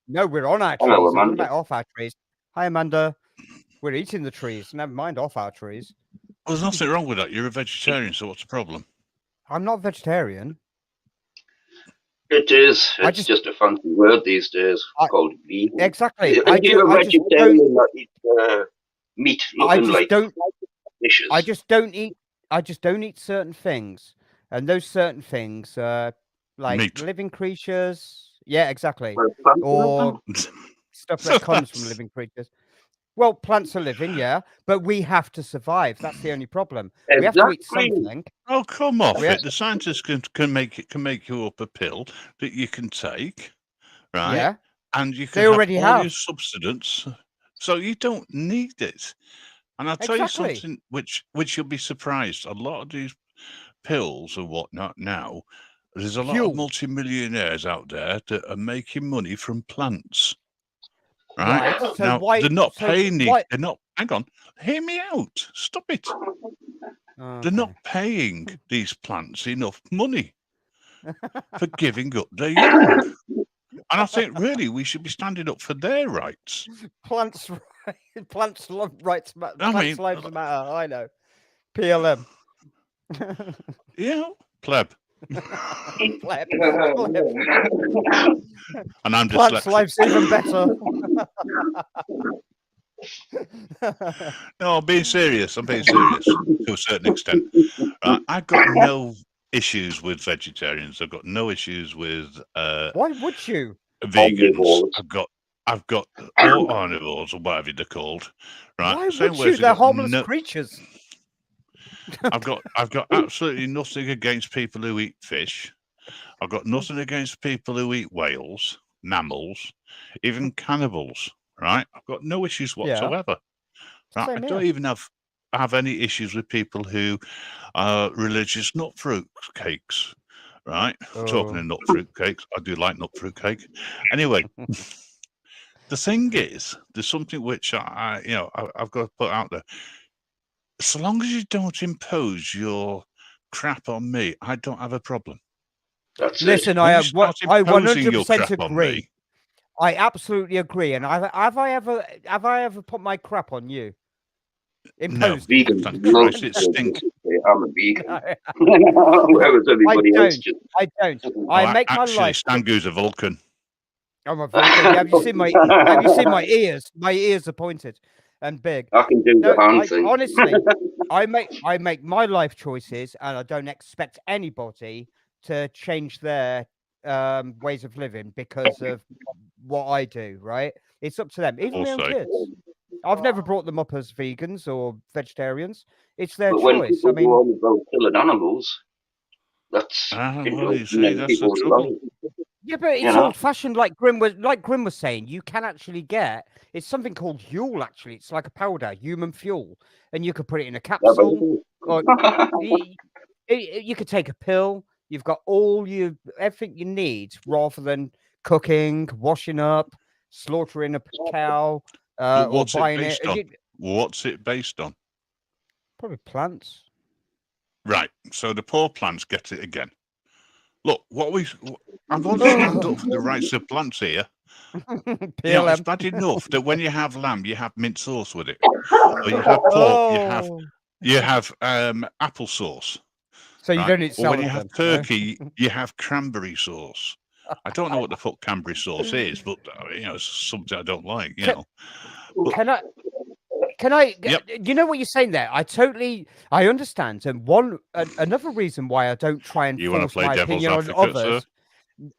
No, we're on our trees. Hello, Amanda. Off our trees. Hi, Amanda. We're eating the trees. Never mind off our trees. Well, there's nothing wrong with that. You're a vegetarian, so what's the problem? I'm not vegetarian. It is. It's just a fancy word these days called vegan. Exactly. You're a vegetarian that eats meat. I just don't eat certain things, and those certain things, like meat. Living creatures. Yeah, exactly. Or stuff that comes from living creatures. Well, plants are living, yeah, but we have to survive. That's the only problem. Exactly. We have to eat something. Oh, come off it. The scientists can make you up a pill that you can take, right? Yeah. And you can they already have all have your substance, so you don't need it. And I'll tell you something which you'll be surprised. A lot of these pills and whatnot now, there's a lot of multimillionaires out there that are making money from plants. Right. So now, they're not paying they're not, hang on, hear me out. Stop it. Okay. They're not paying these plants enough money for giving up their young. And I think really we should be standing up for their rights. Plants rights matter. Plants lives matter. I know. PLM. Pleb. Pleb. And I'm Plants' life's even better. No, I'm being serious. I'm being serious to a certain extent. Right? I've got no issues with vegetarians. I've got no issues with why would you? Vegans. I've got all omnivores or whatever they're called. Right? Why would you? They're harmless creatures. I've got absolutely nothing against people who eat fish. I've got nothing against people who eat whales, mammals, even cannibals. Right? I've got no issues whatsoever. Right? I don't even have any issues with people who are religious nut fruit cakes. Right? Talking of nut fruit cakes, I do like nut fruit cake. Anyway, the thing is, there's something which I've got to put out there. So long as you don't impose your crap on me, I don't have a problem. Listen, I 100% agree. I absolutely agree. And have I ever put my crap on you? Imposed. No, vegan. It stinks. I'm a vegan. Whereas everybody else just... I don't. I make my life. Stangu's a Vulcan. I'm a Vulcan. Have you seen my ears? My ears are pointed and big. I can do the hand thing. Honestly, I make my life choices, and I don't expect anybody to change their ways of living because of what I do. Right? It's up to them. Even my own kids. I've never brought them up as vegans or vegetarians. It's their choice. I mean, all about killing animals. That's the trouble. Yeah, but it's old-fashioned, like Grim was saying. You can actually get it's something called Huel. Actually, it's like a powder, human fuel, and you could put it in a capsule, or you could take a pill. You've got everything you need, rather than cooking, washing up, slaughtering a cow, or buying it. What's it based on? Probably plants. Right. So the poor plants get it again. Look, I'm going to stand up for the rights of plants here. It's bad enough that when you have lamb, you have mint sauce with it. Or you have pork, you have apple sauce. So you don't eat salad. Or when you have turkey, you have cranberry sauce. I don't know what the fuck cranberry sauce is, but it's something I don't like. Can I? Yep. You know what you're saying there? I understand. And another reason why I don't try and force my opinion on others.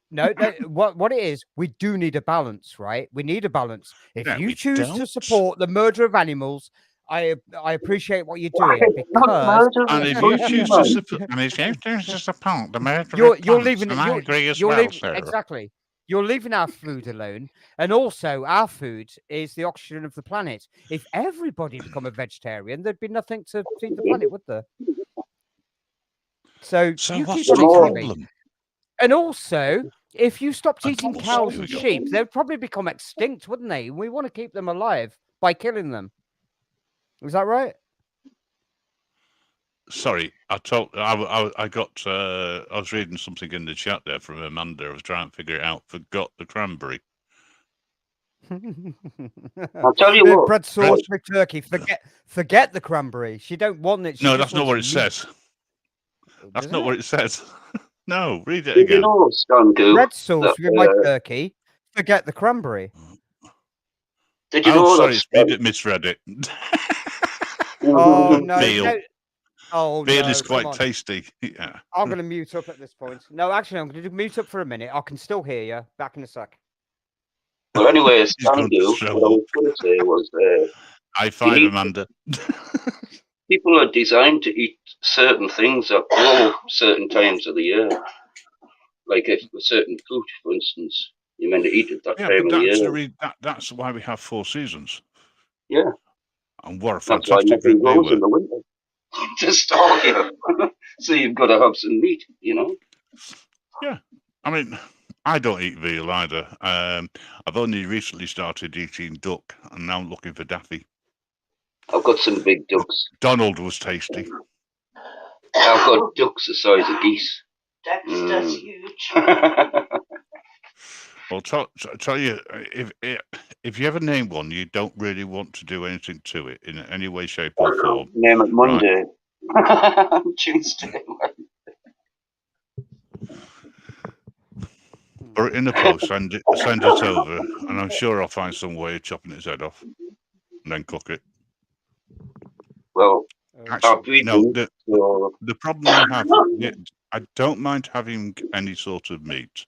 No, what it is, we do need a balance, right? We need a balance. If you choose to support the murder of animals, I appreciate what you're doing because and if you choose to support, the murder you're leaving and I agree as you're well, leaving, sir. exactly. You're leaving our food alone, and also our food is the oxygen of the planet. If everybody become a vegetarian, there'd be nothing to feed the planet, would there? So you what's keep the problem? And also, if you stopped eating cows and sheep, they'd probably become extinct, wouldn't they? We want to keep them alive by killing them. Is that right? Sorry, I was reading something in the chat there from Amanda. I was trying to figure it out. Forgot the cranberry. I'll tell you what. Bread sauce with turkey. Forget the cranberry. She don't want it. No, that's not what it says. That's not what it says. No, read it again. You know, bread sauce with my turkey. Forget the cranberry. Did you know? Sorry, it's misread it. Oh no! Veal. Veal is quite tasty. Yeah. I'm going to mute up at this point. No, actually, I'm going to mute up for a minute. I can still hear you. Back in a sec. Well, anyway, what I was going to say was, high five, Amanda. People are designed to eat certain things at all certain times of the year. Like if a certain fruit, for instance, you're meant to eat at that time of the year. That's why we have 4 seasons. Yeah. And what a fantastic group they were. In the winter. To starve you. So you've got to have some meat, you know? Yeah. I mean, I don't eat veal either. I've only recently started eating duck, and now I'm looking for Daffy. I've got some big ducks. Donald was tasty. I've got ducks the size of geese. Dexter's huge. Well, tell you, if you ever name one, you don't really want to do anything to it in any way, shape, or form. Name it Monday. Right. Tuesday. Put it in the post, send it over, and I'm sure I'll find some way of chopping its head off and then cook it. Well, actually, no. The problem I have, I don't mind having any sort of meat,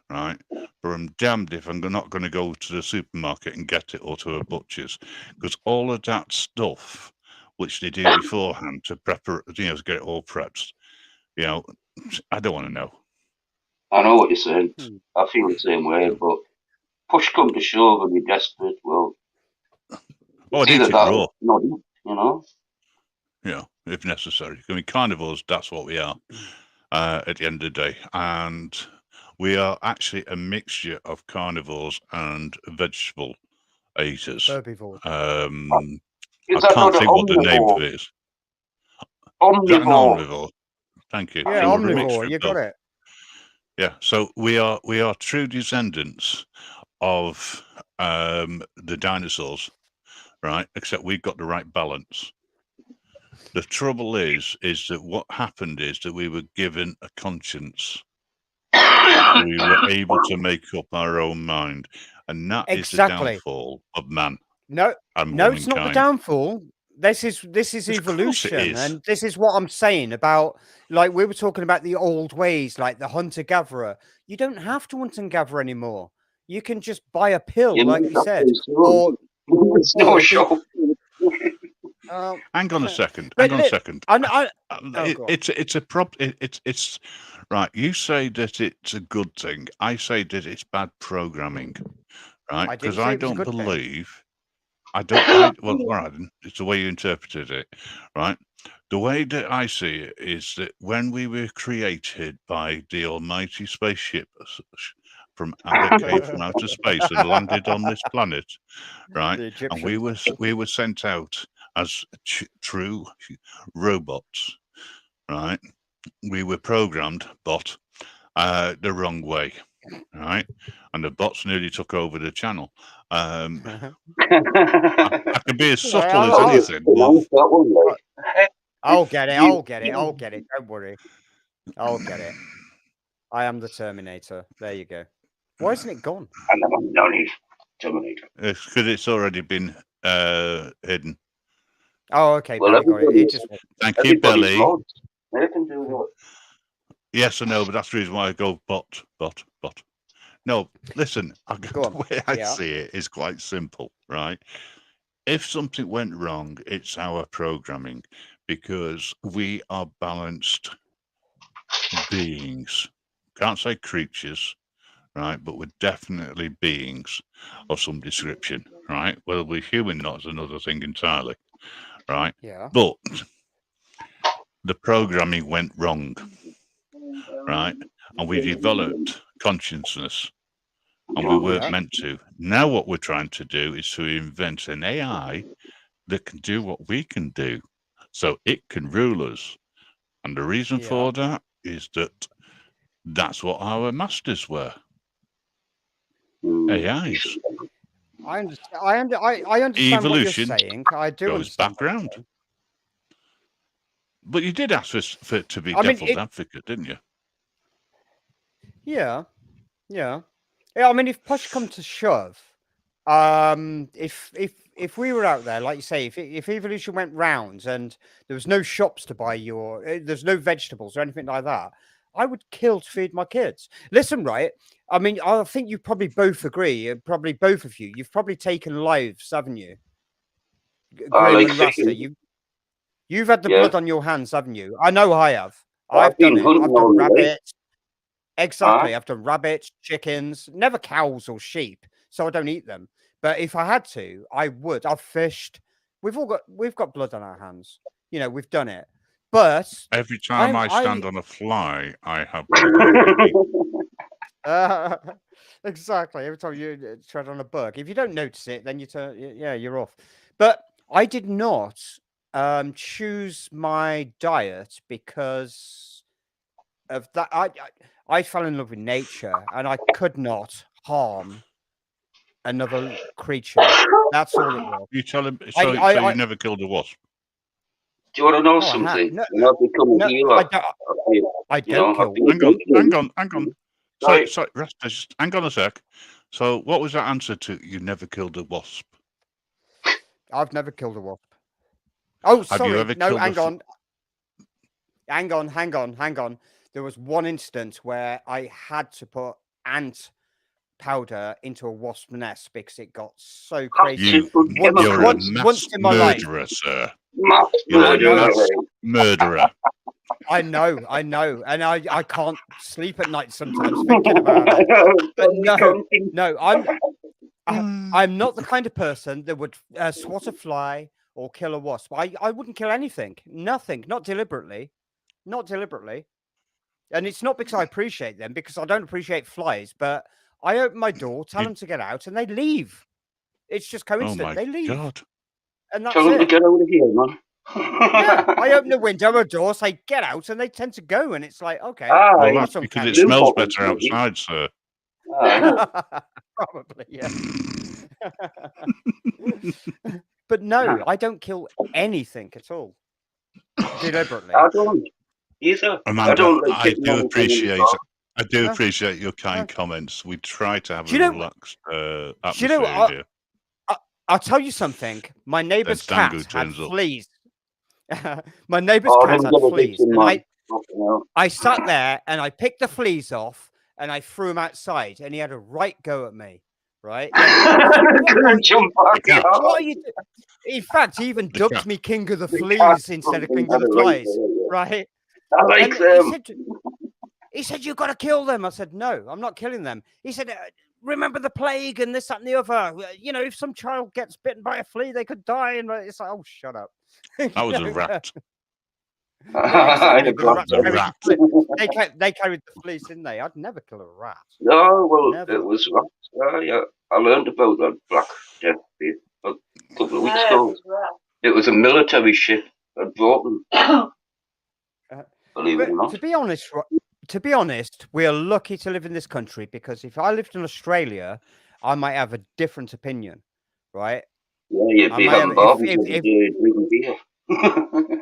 right? But I'm damned if I'm not going to go to the supermarket and get it, or to a butcher's, because all of that stuff which they do beforehand to prep it, to get it all prepped, I don't want to know. I know what you're saying. I feel the same way, but push come to shove and you're desperate, well, I'd eat it raw. Not, you know? Yeah, if necessary. I mean, carnivores, that's what we are at the end of the day. And we are actually a mixture of carnivores and vegetable eaters. Herbivores. I can't think what the name of it is. Omnivore. Thank you. Yeah, omnivore. You got it. Yeah, so we are true descendants of the dinosaurs, right? Except we've got the right balance. The trouble is that what happened is that we were given a conscience. We were able to make up our own mind, and that is the downfall of man. No, it's not the downfall. This is evolution, and this is what I'm saying about, like, we were talking about the old ways, like the hunter-gatherer. You don't have to hunt and gather anymore. You can just buy a pill, like you said. Hang on a second. It's a problem. It's right. You say that it's a good thing. I say that it's bad programming, right? Because I don't believe. It's the way you interpreted it, right? The way that I see it is that when we were created by the almighty spaceship that came from outer space and landed on this planet, right? And we were sent out as true robots, right? We were programmed, the wrong way, right? And the bots nearly took over the channel. I can be as subtle as anything. I'll get it. Don't worry. I'll get it. I am the Terminator. There you go. Why isn't it gone? Terminator. It's because it's already been hidden. Oh, okay. Well, got it. Thank you, Billy. They can do what? Yes or no, but that's the reason why I go but. No, listen, the way I see it is quite simple, right? If something went wrong, it's our programming, because we are balanced beings. Can't say creatures, right? But we're definitely beings of some description, right? Whether we're human or not is another thing entirely, right? Yeah. But the programming went wrong, right? And we developed consciousness, and we weren't meant to. Now what we're trying to do is to invent an AI that can do what we can do, so it can rule us. And the reason for that is that that's what our masters were. AIs. I understand. I understand Evolution what you're saying. I do goes understand. Background. But you did ask for it to be devil's advocate, didn't you? Yeah. I mean, if push come to shove, if we were out there, like you say, if evolution went round and there was no shops to buy there's no vegetables or anything like that, I would kill to feed my kids. Listen, right? I mean, I think you probably both agree, probably both of you. You've probably taken lives, haven't you? Grim and Rasta, you've had the blood on your hands, haven't you? I know I have. I've done it. I've done rabbits. Exactly. I've done rabbits, chickens, never cows or sheep, so I don't eat them. But if I had to, I would. I've fished. We've got blood on our hands. You know, we've done it. But every time I stand on a fly, I have blood. Exactly. Every time you tread on a bug, if you don't notice it, then you're off. But I did not choose my diet because of that. I fell in love with nature, and I could not harm another creature. That's all it was. You tell him. So you never killed a wasp. Do you want to know something? No, I've become a healer. I don't kill. Hang on. Sorry, Rasta, just hang on a sec. So, what was that answer to you never killed a wasp? I've never killed a wasp. Oh, sorry. Have you ever no, killed hang on. There was one instance where I had to put ant powder into a wasp nest because it got so crazy. You're a mass murderer, sir. You're a mass murderer. I know, and I can't sleep at night sometimes thinking about it. But no, I'm not the kind of person that would swat a fly or kill a wasp. I wouldn't kill anything, nothing, not deliberately. And it's not because I appreciate them, because I don't appreciate flies, but I open my door, tell them to get out, and they leave. It's just coincidence. They leave. God. And that's tell them to get out of here, man. I open the window or door, say get out, and they tend to go, and it's like, okay. Well, that's because it smells better outside, sir. Probably, yeah. But no, I don't kill anything at all. Deliberately. I don't either. Amanda, I do appreciate your kind comments. We try to have a relaxed atmosphere here. I'll tell you something. My neighbour's cat had fleas. My neighbour's cat had fleas. And I sat there and I picked the fleas off and I threw him outside, and he had a right go at me. Right? Jump back. What are you doing? In fact, he even dubbed me king of the fleas instead of king of the flies. Right? I like them. He said, "You've got to kill them." I said, "No, I'm not killing them." He said, "Remember the plague and this, that, and the other. You know, if some child gets bitten by a flea, they could die." And it's like, oh, shut up. That was a rat. They carried the fleas, didn't they? I'd never kill a rat. No, well, never. It was rats. Yeah, I learned about that Black Death a couple of weeks ago. It was a military ship that brought them. Believe it or not. To be honest, we are lucky to live in this country, because if I lived in Australia, I might have a different opinion, right? Yeah, you'd be having barbecues and drinking beer.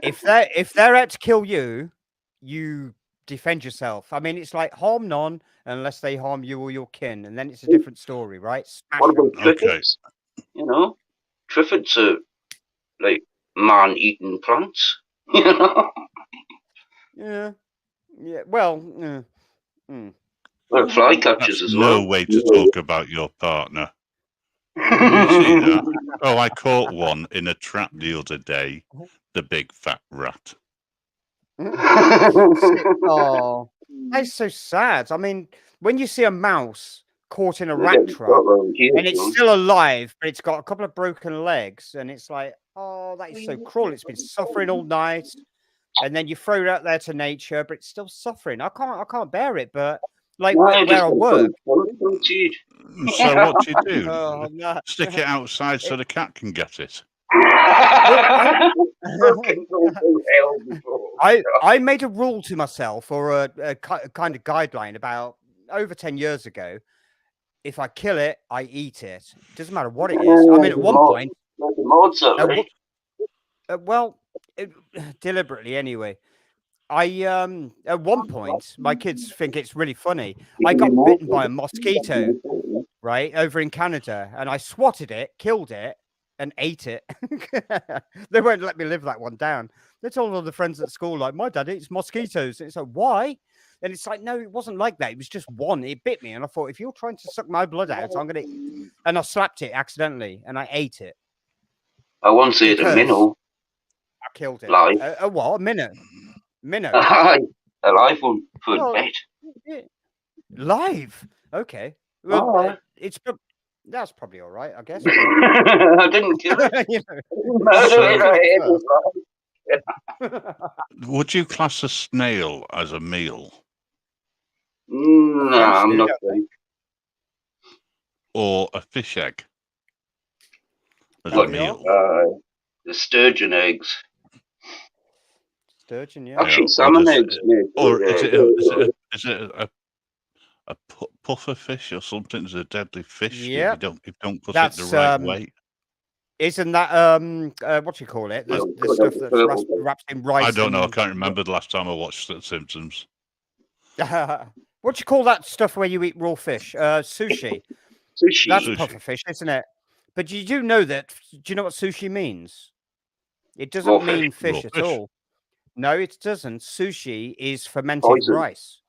If they're out to kill you, you defend yourself. I mean, it's like harm none unless they harm you or your kin, and then it's a different story, right? What about triffids? You know, triffids are like man-eating plants. You know. Yeah. Well. Well, fly catchers as well. No way to talk about your partner. You see that? Oh, I caught one in a trap the other day. The big fat rat. Oh, that's so sad. I mean, when you see a mouse caught in a rat trap and it's still alive, but it's got a couple of broken legs, and it's like, oh, that is so cruel. It's been suffering all night, and then you throw it out there to nature, but it's still suffering. I can't bear it. But like where I work. So what do you do? Oh, no. Stick it outside so the cat can get it. I made a rule to myself, or a kind of guideline about over 10 years ago. If I kill it, I eat it. Doesn't matter what it is. I mean, at one point, deliberately anyway. At one point, my kids think it's really funny. I got bitten by a mosquito, right, over in Canada, and I swatted it, killed it, and ate it. They won't let me live that one down. They told all the friends at school, like, my dad eats mosquitoes. And it's like, why? And it's like, no, it wasn't like that. It was just one. It bit me. And I thought, if you're trying to suck my blood out, I'm going to eat. And I slapped it accidentally, and I ate it. I once ate a minnow. I killed it. Live. A what? A minnow? Minnow? A live one for bait. Yeah. Live? Okay. Well, that's probably all right, I guess. I didn't kill it. Would you class a snail as a meal? No, I'm not. Or a fish egg as a meal? The sturgeon eggs. Sturgeon, yeah. Actually, salmon eggs. Or is it a puffer fish or something? Is a deadly fish? Yeah. If you don't put it the right way. Isn't that what do you call it? The stuff that's wrapped in rice. I don't know. I can't remember the last time I watched The Simpsons. What do you call that stuff where you eat raw fish? Sushi. Sushi. That's puffer fish, isn't it? But you do know that. Do you know what sushi means? It doesn't mean fish at all. No, it doesn't. Sushi is fermented rice.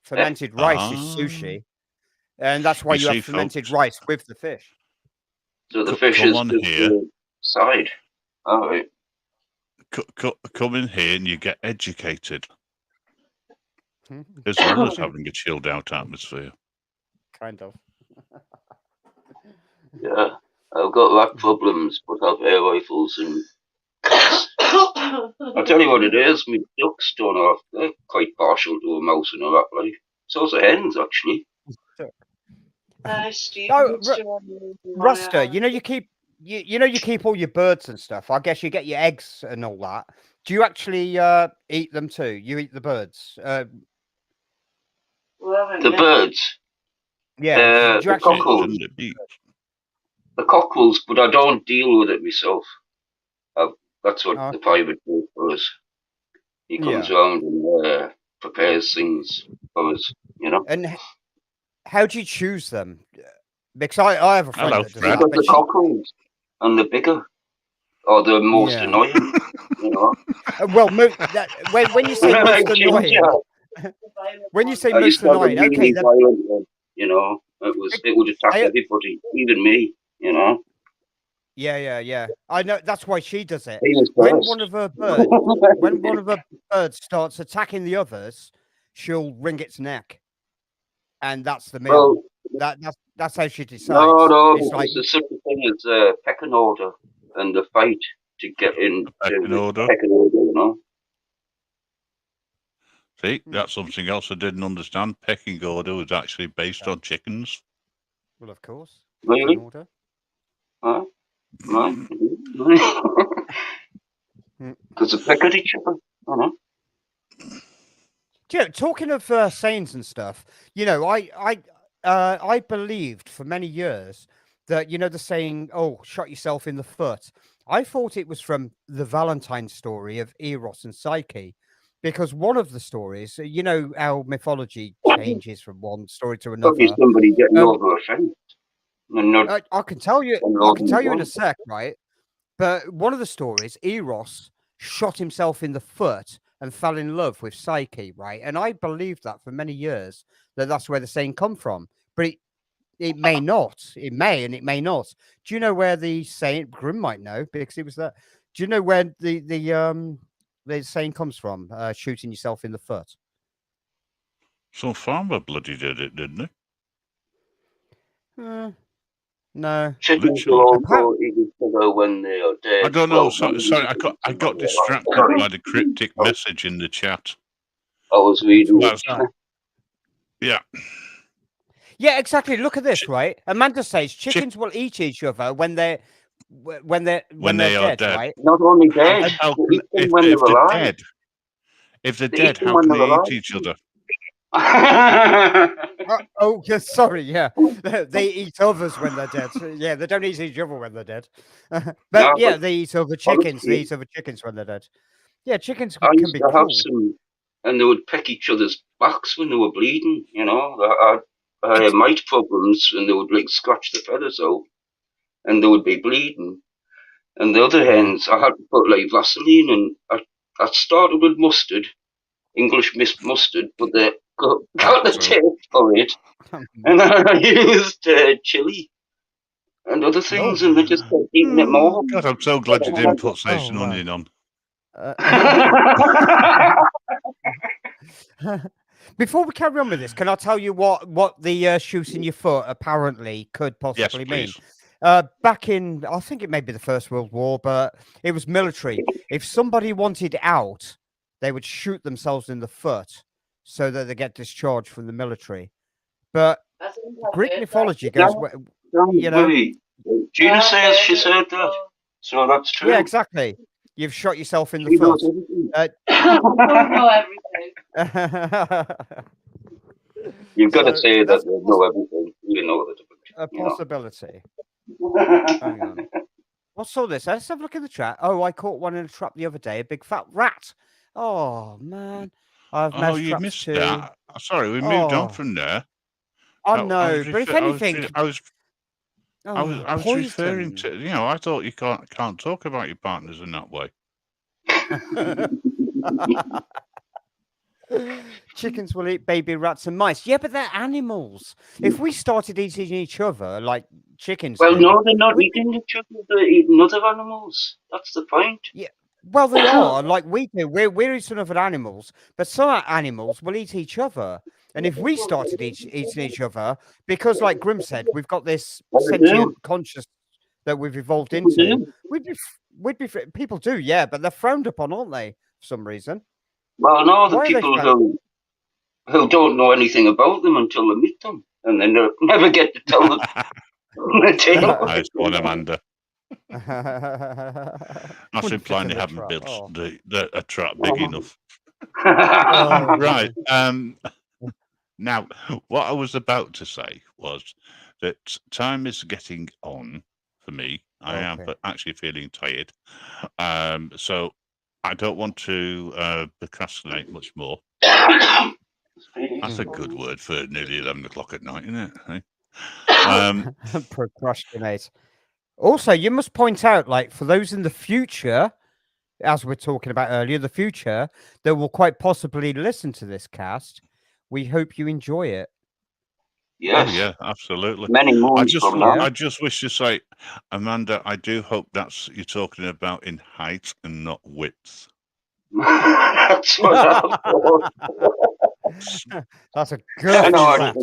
Fermented rice is sushi, and that's why you have fermented rice with the fish. So the fish is here side. All right. Come in here and you get educated, as well as having a chilled out atmosphere. Kind of. Yeah, I've got rat problems, but I've air rifles and cats. I'll tell you what it is. My ducks don't have. They're quite partial to a mouse and a rat. Like so's the hens, actually. Ruster, you know you keep all your birds and stuff. I guess you get your eggs and all that. Do you actually eat them too? You eat the birds? The birds? Yeah. The cockles. The cockles, but I don't deal with it myself. That's what the private does for us. He comes around and prepares things for us, you know. And how do you choose them? Because I have a friend that does that. The cockles and the bigger are the most annoying, you know. Well, when you say most annoying, when you say most annoying, okay, then you know, it would attack everybody, even me, you know. Yeah. I know that's why she does it. When one of her birds starts attacking the others, she'll wring its neck, and that's the meal. That's how she decides. No, there's such a thing as a pecking order and a fight to get into pecking order, you know. See, that's something else I didn't understand. Pecking order was actually based on chickens. Well, of course. Really? Order. Huh? No. Because a peck at each other. I don't know. Yeah, talking of sayings and stuff, you know, I believed for many years that, you know, the saying, "Oh, shot yourself in the foot." I thought it was from the Valentine story of Eros and Psyche, because one of the stories, you know, how mythology changes from one story to another. Probably somebody getting over a fence. I can tell you in a sec, right? But one of the stories, Eros shot himself in the foot and fell in love with Psyche, right? And I believed that for many years, that's where the saying come from. But it may not. It may and it may not. Do you know where the saying, Grim might know because it was that. Do you know where the saying comes from? Shooting yourself in the foot. Some farmer bloody did it, didn't he? No. Chickens will also eat each other when they are dead. I don't know. Sorry, I got distracted by the cryptic message in the chat. I was reading. Yeah. Yeah, exactly. Look at this, right? Amanda says chickens will eat each other when they are dead, right? Not only dead, if they're dead. If they're dead, how can they eat each other? Oh, yeah, sorry. Yeah, they eat others when they're dead. Yeah, they don't eat each other when they're dead. But yeah, they eat other chickens. They eat other chickens when they're dead. Yeah, chickens can be cool. And they would peck each other's backs when they were bleeding. You know, I had mite problems, and they would like scratch the feathers out, and they would be bleeding. And the other hens, I had to put like Vaseline, and I started with mustard, English mustard, but they got the taste for it, and then I used chili and other things, and they just kept eating it more. God, I'm so glad you didn't put station onion on. Before we carry on with this, can I tell you what the shooting your foot apparently could possibly mean? Back in, I think it may be the First World War, but it was military. If somebody wanted out, they would shoot themselves in the foot so that they get discharged from the military. But Greek mythology goes, you know. Gina says she said that, so that's true. Yeah, exactly. You've shot yourself in the foot. I don't know everything. You've got to say that they know everything. You know that. A possibility. Hang on. What's all this? Let's have a look in the chat. Oh, I caught one in a trap the other day. A big fat rat. Oh, man. You missed that. Sorry, we moved on from there. Oh, no. But if anything... I was referring to, you know, I thought you can't talk about your partners in that way. Chickens will eat baby rats and mice. Yeah, but they're animals. If we started eating each other like chickens... Well, no, they're not eating each other. They're eating other animals. That's the point. Yeah. Well, they are, like we do. We're eating other animals, but some animals will eat each other. And if we started eating each other, because like Grim said, we've got this sentient conscious that we've evolved into, we'd be people do, yeah, but they're frowned upon, aren't they, for some reason? Well, no, the people who don't know anything about them until they meet them, and then they never get to tell them the tale. Nice one, Amanda. That's implying they haven't built a trap big enough. Right. Now, what I was about to say was that time is getting on for me. I am actually feeling tired. So I don't want to procrastinate much more. That's a good word for nearly 11 o'clock at night, isn't it? Procrastinate. Also, you must point out, like, for those in the future, as we're talking about earlier, the future, that will quite possibly listen to this cast, we hope you enjoy it. Yes. Oh, yeah, absolutely. Many more. I just wish to say, Amanda, I do hope you're talking about in height and not width. That's what I thought. That's a good rat.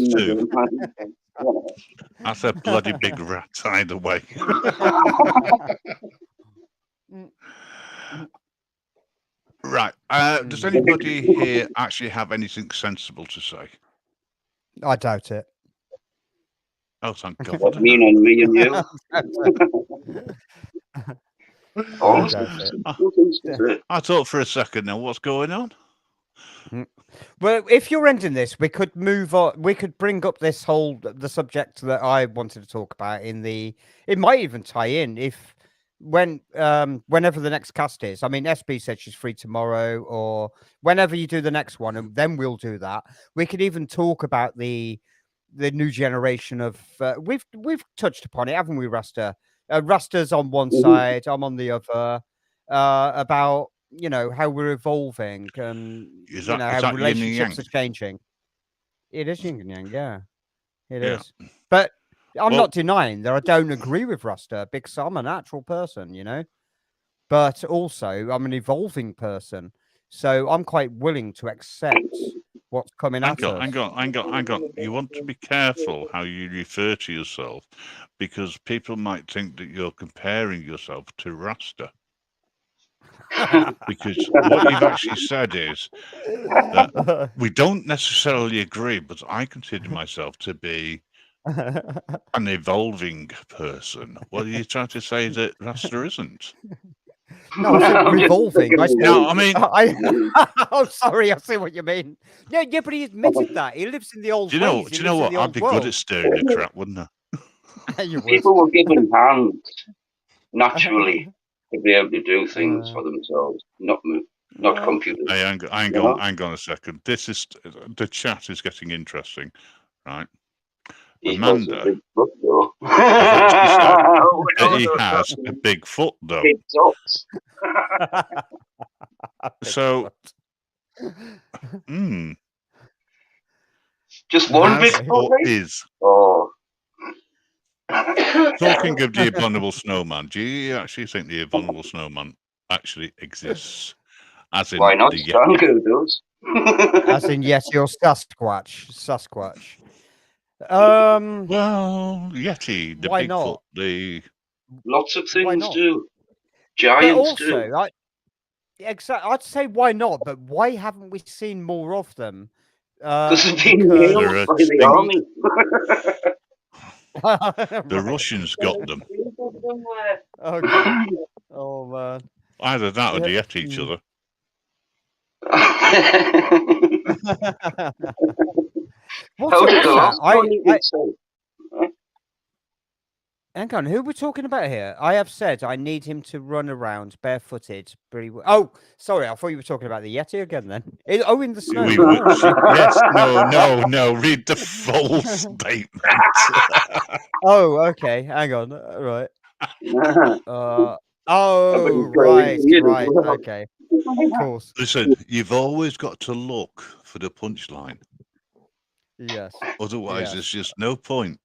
That's a bloody big rat either way. Right. Does anybody here actually have anything sensible to say? I doubt it. Oh, thank God. Me and you. I thought for a second now, what's going on? Well, if you're ending this, we could move on. We could bring up the subject that I wanted to talk about it might even tie in whenever the next cast is. I mean, SB said she's free tomorrow or whenever you do the next one, and then we'll do that. We could even talk about the new generation of we've touched upon it, haven't we, Rasta? Rasta's on one side, I'm on the other, about you know, how we're evolving and Is you know that how yin and relationships yang? are changing. It is yin and yang, yeah, it Yeah. is. But I'm Well, not denying that I don't agree with Rasta because I'm a natural person, you know. But also, I'm an evolving person, so I'm quite willing to accept what's coming at us. hang on. You want to be careful how you refer to yourself, because people might think that you're comparing yourself to Rasta. Because what you've actually said is that we don't necessarily agree, but I consider myself to be an evolving person. What are you trying to say that Rasta isn't? No, I said revolving. No, I mean, oh, sorry, I see what you mean. Yeah, but he admitted that he lives in the old do you know? ways. Do you know what? I'd be good at stirring the crap, wouldn't I? People were given hands naturally to be able to do things for themselves, not computers. Hey, hang on a second. This is the chat is getting interesting, right? Amanda big foot, though. he has a big foot, though. Big socks. So, just one big foot is. Oh. Talking of the abominable snowman, do you actually think the abominable snowman actually exists? As in, why not? Strangu does. As in, yes, you're Sasquatch. Well, Yeti, the why Bigfoot, not? Lots of things do. Giants do. Exactly. I'd say why not, but why haven't we seen more of them? Because they've been nailed by the army. The Russians got them. Okay. Oh man. Either that or they ate each other. Hang on, who we're talking about here? I have said I need him to run around barefooted. Oh, sorry, I thought you were talking about the Yeti again. Then in the snow. Yes, no. Read the full statement. Oh, okay. Hang on. Right. Right. Okay. Of course. Listen, you've always got to look for the punchline. Yes. Otherwise, there's just no point.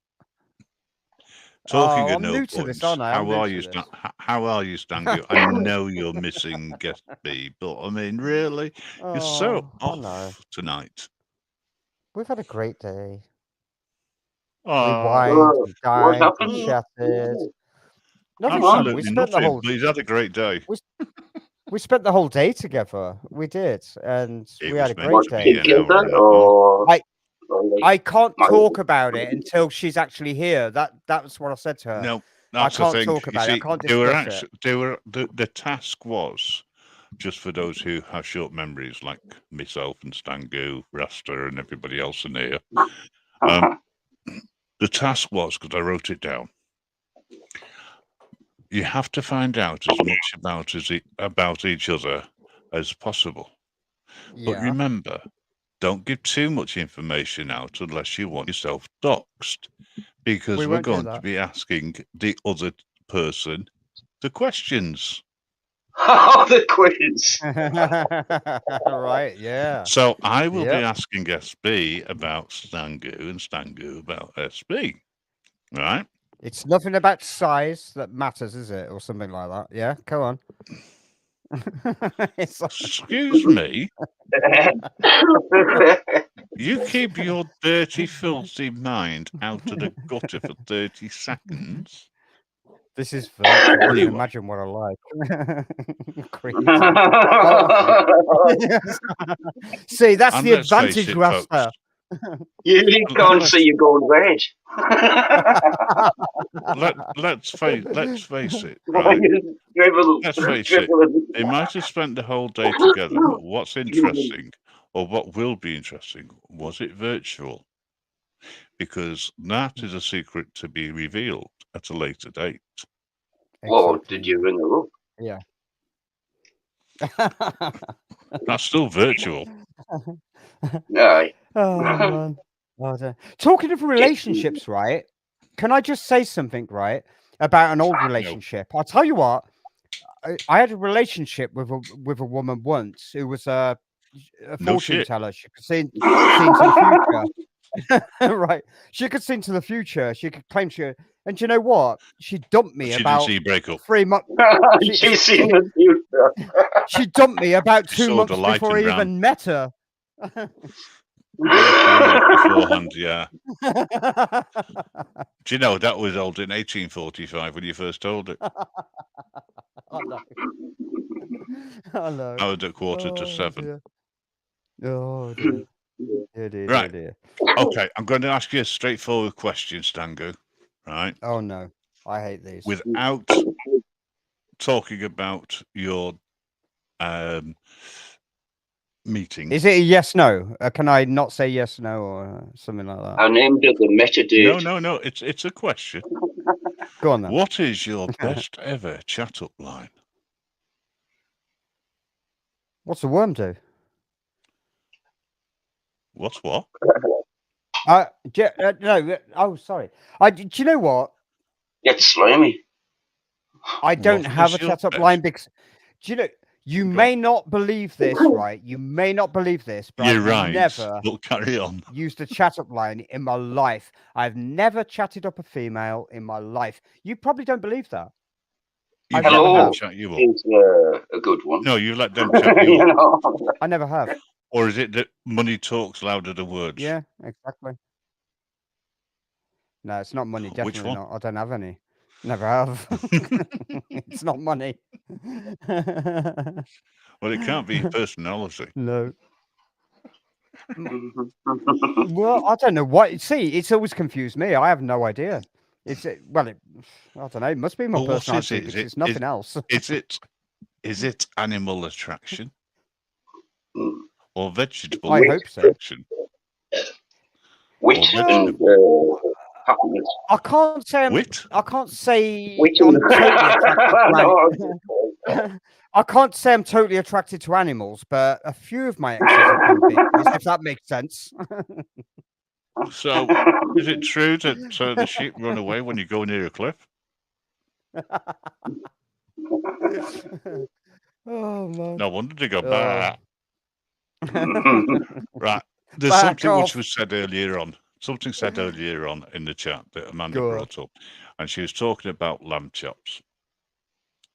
Talking of no new points, to this, aren't I? how are you, Stangu? I know you're missing guest B, but I mean, really, you're so off tonight. We've had a great day. We Oh, wined, we dined, we chatted. Absolutely we spent nothing, but he's had a great day. We spent the whole day together. We did, and we had a great day. I can't talk about it until she's actually here. That's what I said to her. No, that's I can't the thing. talk about it. I can't discuss it. The task was, just for those who have short memories, like myself and Stangu, Rasta, and everybody else in here. The task was, because I wrote it down, you have to find out as much about each other as possible. Yeah. But remember, don't give too much information out unless you want yourself doxed, because we're going to be asking the other person the questions. The quiz. Right, yeah. So I will be asking SB about Stangu and Stangu about SB, right? It's nothing about size that matters, is it? Or something like that. Yeah, go on. Excuse me. You keep your dirty, filthy mind out of the gutter for 30 seconds. This is virtual. Anyway. Imagine what I like. See, that's the advantage, Rasta. You can't see you going red. Let's face it. Right? Let's face it. They might have spent the whole day together, but what's interesting, or what will be interesting, was it virtual? Because that is a secret to be revealed at a later date. Well, did you ring her up? Yeah. That's still virtual. No. Oh, man. Talking of relationships, right? Can I just say something, right, about an old relationship? I'll tell you what. I had a relationship with a woman once who was a fortune teller. She could see into the future. Right. She could see into the future. She could claim she. And you know what? She dumped me about 3 months. She's seen the future. She dumped me about 2 months before I even met her. Beforehand, yeah. Do you know that was old in 1845 when you first told it? I know. I know. I was at 6:45. Dear. Oh dear. Right. Dear. Okay, I'm going to ask you a straightforward question, Stangu. Right? Oh no, I hate these. Without talking about your meeting. Is it a yes no? Can I not say yes no or something like that? I named it the metadate. No. It's a question. Go on then. What is your best ever chat up line? What's the worm do? What's what? No. Oh, sorry. Do you know what? Get slimy. I don't have a chat up line because do you know? You may not believe this, right? You may not believe this, but You're I've never carry on. used a chat up line in my life. I've never chatted up a female in my life. You probably don't believe that. Hello is a good one. No, you let them chat you up. I never have. Or is it that money talks louder than words? Yeah, exactly. No, it's not money. Definitely Which one? not. I don't have any. Never have. It's not money. Well, it can't be personality. No. Well, I don't know what. See, it's always confused me. I have no idea. I don't know. It must be my personality. It's nothing else. Is it animal attraction or vegetable I hope so. attraction? Wit and happiness. I can't say I'm. Wit? I can't say Wit I'm totally I can't say I'm totally attracted to animals, but a few of my exes have been big, if that makes sense. So, is it true that the sheep run away when you go near a cliff? Oh man! No wonder they go back. Right. There's something which was said earlier on. Something said earlier on in the chat that Amanda brought up, and she was talking about lamb chops.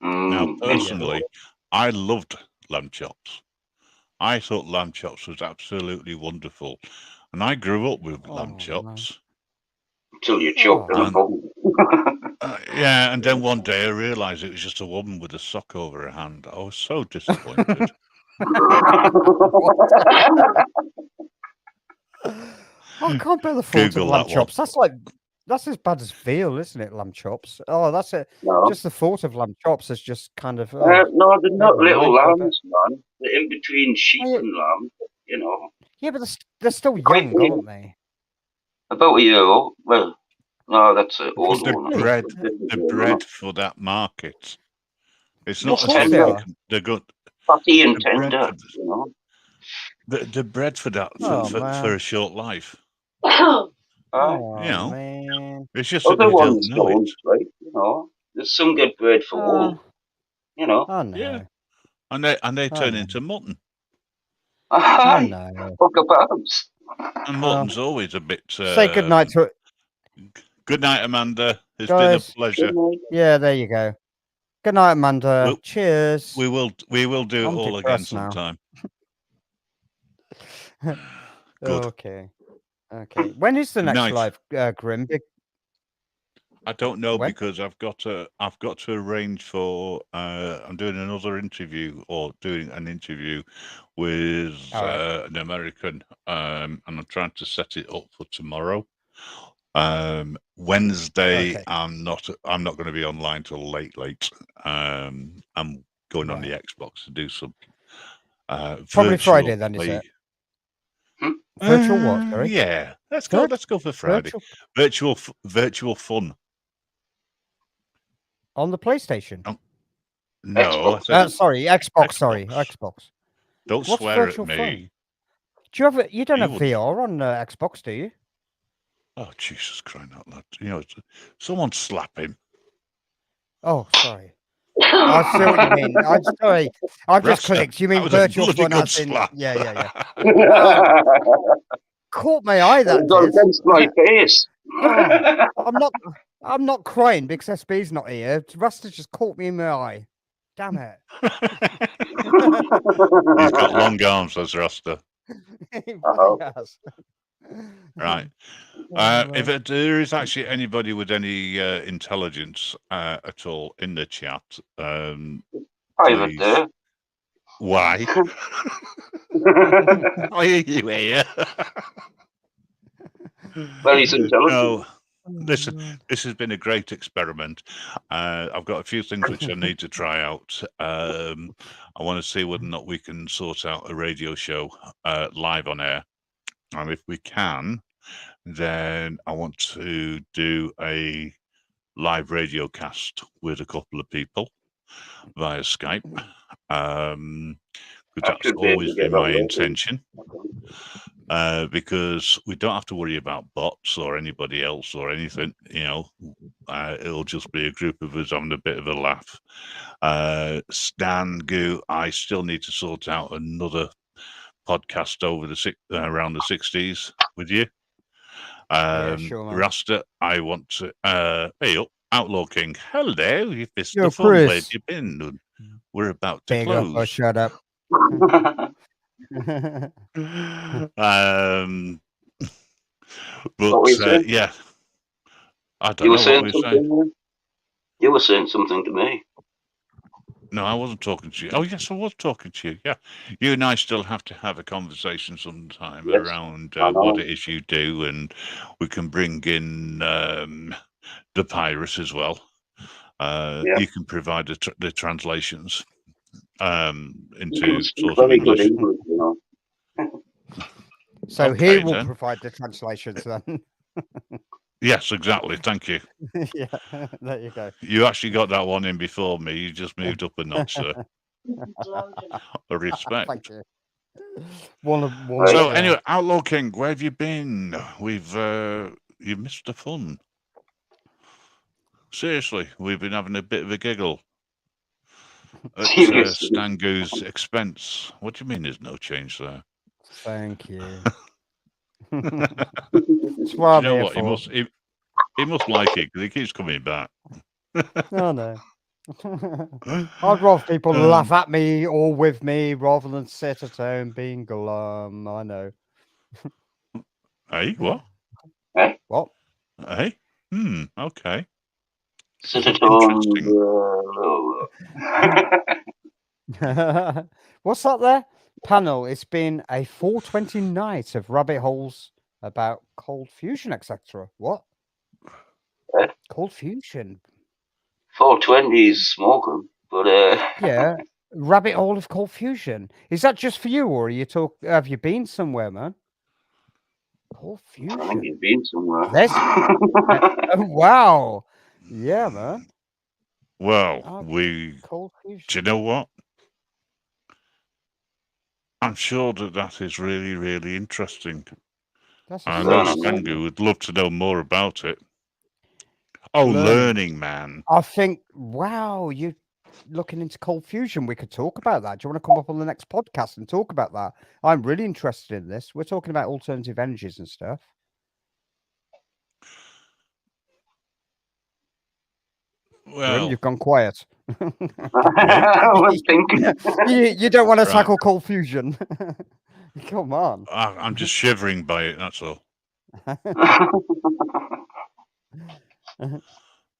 Now, personally, I loved lamb chops. I thought lamb chops was absolutely wonderful, and I grew up with lamb chops. Until you choked them. Yeah, and then one day I realised it was just a woman with a sock over her hand. I was so disappointed. I can't bear the thought of lamb chops. That's as bad as veal, isn't it? Lamb chops. Oh, that's it. No. Just the thought of lamb chops is just kind of. No, they're not little lambs, man. They're in between sheep and lamb. You know. Yeah, but they're still young, aren't they? About a year old. Well, no, that's an old one. They're bred for that market. It's not tender. They're good. Fatty and tender, you know. They're bred for that for a short life. Oh, you know, man. It's just other ones don't, right? You know, there's some get bred for wool. You know. Oh no. Yeah. And they turn into mutton. Oh no. Kebabs. And mutton's always a bit. Say good night to it. Good night, Amanda. It's been a pleasure. Yeah, there you go. Good night, Amanda. Cheers. We will do it all again sometime. Good. Okay. When is the next live, Grim? I don't know because I've got to arrange for. I'm doing another interview or doing an interview with an American, and I'm trying to set it up for tomorrow. Wednesday, I'm not going to be online till late. I'm going on the Xbox to do some. Probably Friday then, is it? Virtual what? Sorry? Yeah, let's go for Friday. Virtual fun on the PlayStation. No, sorry, Xbox. Sorry, Xbox. Don't swear at me. Fun? Do you have? You don't have VR on Xbox, do you? Oh, Jesus crying out loud! You know, someone slap him. Oh, sorry. I see what you mean. I'm sorry. I've just clicked. You mean virtual fun as in... Yeah. Caught my eye, that did. Against my face. Oh, I'm not crying because SB's not here. Rasta just caught me in my eye. Damn it. He's got long arms, as Rasta. He really has. Right. If there is actually anybody with any intelligence at all in the chat, please. Why? Why are you here? Well, he's intelligent. No. Listen, this has been a great experiment. I've got a few things which I need to try out. I want to see whether or not we can sort out a radio show live on air. And if we can, then I want to do a live radio cast with a couple of people via Skype. Because that's always been my intention. Because we don't have to worry about bots or anybody else or anything, it'll just be a group of us having a bit of a laugh. Stan, Goo, I still need to sort out another podcast over around the 60s with you. Sure, Rasta, I want to hey up, Outlaw King. Hello, you've missed the fun. Where have you been? We're about to close. Up, shut up. But yeah, I don't know what you were saying. You were saying something to me. No, I wasn't talking to you. Oh, yes, I was talking to you. Yeah, you and I still have to have a conversation sometime around what it is you do, and we can bring in the pirate as well. You can provide the translations into sort of English. So he will provide the translations then. Yes, exactly. Thank you. Yeah, there you go. You actually got that one in before me. You just moved up a notch, sir. A respect. Thank you. So anyway, Outlaw King, where have you been? You missed the fun. Seriously, we've been having a bit of a giggle at Stangu's expense. What do you mean there's no change there? Thank you. You know what? He must like it because he keeps coming back. Oh no. I'd rather people laugh at me or with me rather than sit at home being glum. I know. Hey, what? What? Hey? Okay. Sit at home. What's that there? Panel, it's been a 420 night of rabbit holes about cold fusion, etc. What? Cold fusion. 420 is smoking, but yeah, rabbit hole of cold fusion. Is that just for you, or have you been somewhere, man? Cold fusion. I think you've been somewhere. Oh, wow. Yeah, man. Well, cold fusion. Do you know what? I'm sure that is really, really interesting. I know Stangu would love to know more about it. Oh, learning, man. I think, wow, you're looking into cold fusion. We could talk about that. Do you want to come up on the next podcast and talk about that? I'm really interested in this. We're talking about alternative energies and stuff. Well, you've gone quiet. I was thinking. You don't want to tackle cold fusion. Come on. I'm just shivering by it, that's all.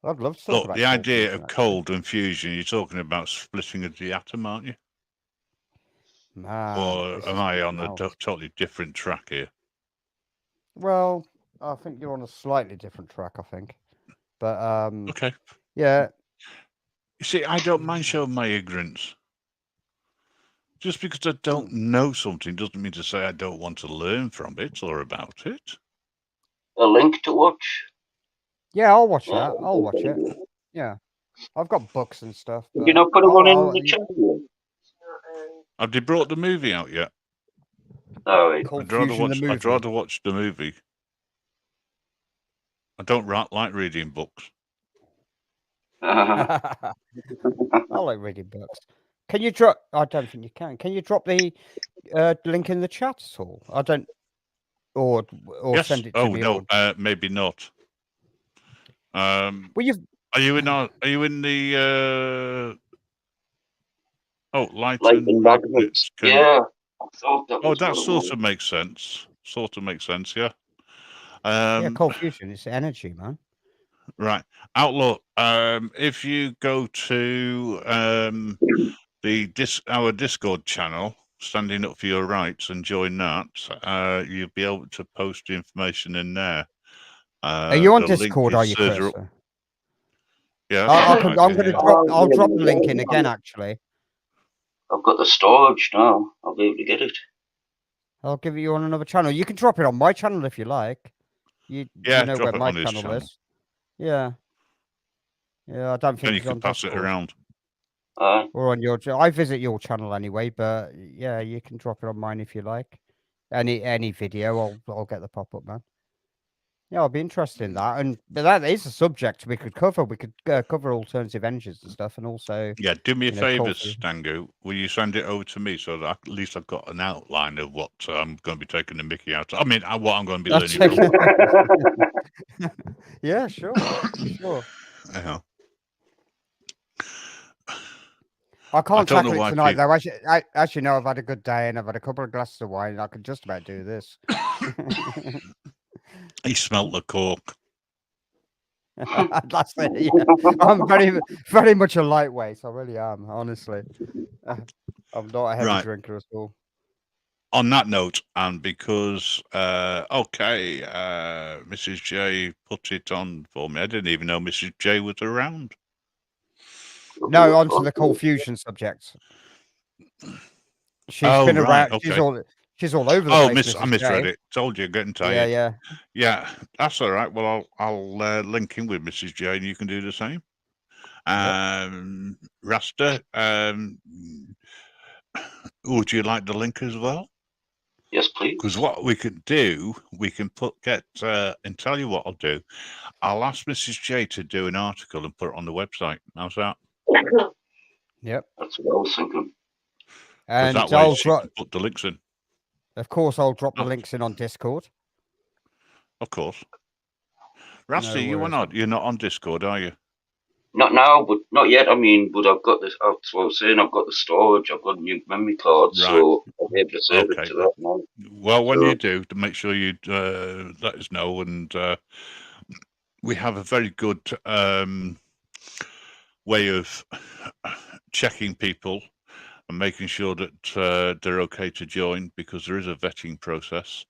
I'd love to talk Look, about the idea of cold and fusion, you're talking about splitting of the atom, aren't you? Man, or am I on a totally different track here? Well, I think you're on a slightly different track, I think. But okay. Yeah. You see, I don't mind showing my ignorance. Just because I don't know something doesn't mean to say I don't want to learn from it or about it. A link to watch? Yeah, I'll watch that. I'll watch it. Yeah. I've got books and stuff. You know, put one in the channel. Have they brought the movie out yet? Oh, I'd rather watch the movie. I don't like reading books. I like reading books. Can you drop? I don't think you can. Can you drop the link in the chat at all? I don't. Or yes. Send it to me. No, maybe not. Well, you've. Are you in? Are you in the? Light and magnets. Yeah, I thought that. That sort of makes sense. Yeah. Cold fusion. It's energy, man. Right, Outlaw. If you go to our Discord channel, Standing Up for Your Rights, and join that, you'll be able to post information in there. Are you on Discord? Are you, Chris? Yeah. I'm going to drop. I'll drop the link in again. Actually, I've got the storage now. I'll be able to get it. I'll give you on another channel. You can drop it on my channel if you like. You know where my channel is. Yeah. I don't think you can pass it around. Or on your. I visit your channel anyway, but yeah, you can drop it on mine if you like. Any video, I'll get the pop up, man. Yeah, I'll be interested in that, but that is a subject we could cover. We could cover alternative engines and stuff, and also. Yeah, do me a favour, Stangu. Will you send it over to me so that at least I've got an outline of what I'm going to be taking the mickey out of? I mean, what I'm going to be learning. Yeah, sure. Yeah. I can't tackle it tonight, though. As you know, I've had a good day and I've had a couple of glasses of wine. And I can just about do this. He smelt the cork. That's it. Yeah. I'm very much a lightweight. I really am, honestly. I'm not a heavy drinker at all. On that note, and because Mrs. J put it on for me. I didn't even know Mrs. J was around. No, onto the cold fusion subject. She's been around. Okay. She's all over the place. I misread it. Told you, getting tired. Yeah. That's all right. Well, I'll link in with Mrs. J, and you can do the same. Rasta, would you like the link as well? Yes, please. Because what we can do, we can and tell you what I'll do. I'll ask Mrs. J to do an article and put it on the website. How's that? Yep. That's what I was thinking. And that way she can put the links in. Of course, I'll drop the links in on Discord. Of course. Rusty, you're not on Discord, are you? Not now, but not yet. I mean, but I've got this. That's what I was saying. I've got the storage. I've got a new memory card, so I'll be able to save it to that now. Well, when you do, to make sure you let us know, and we have a very good way of checking people and making sure that they're okay to join, because there is a vetting process,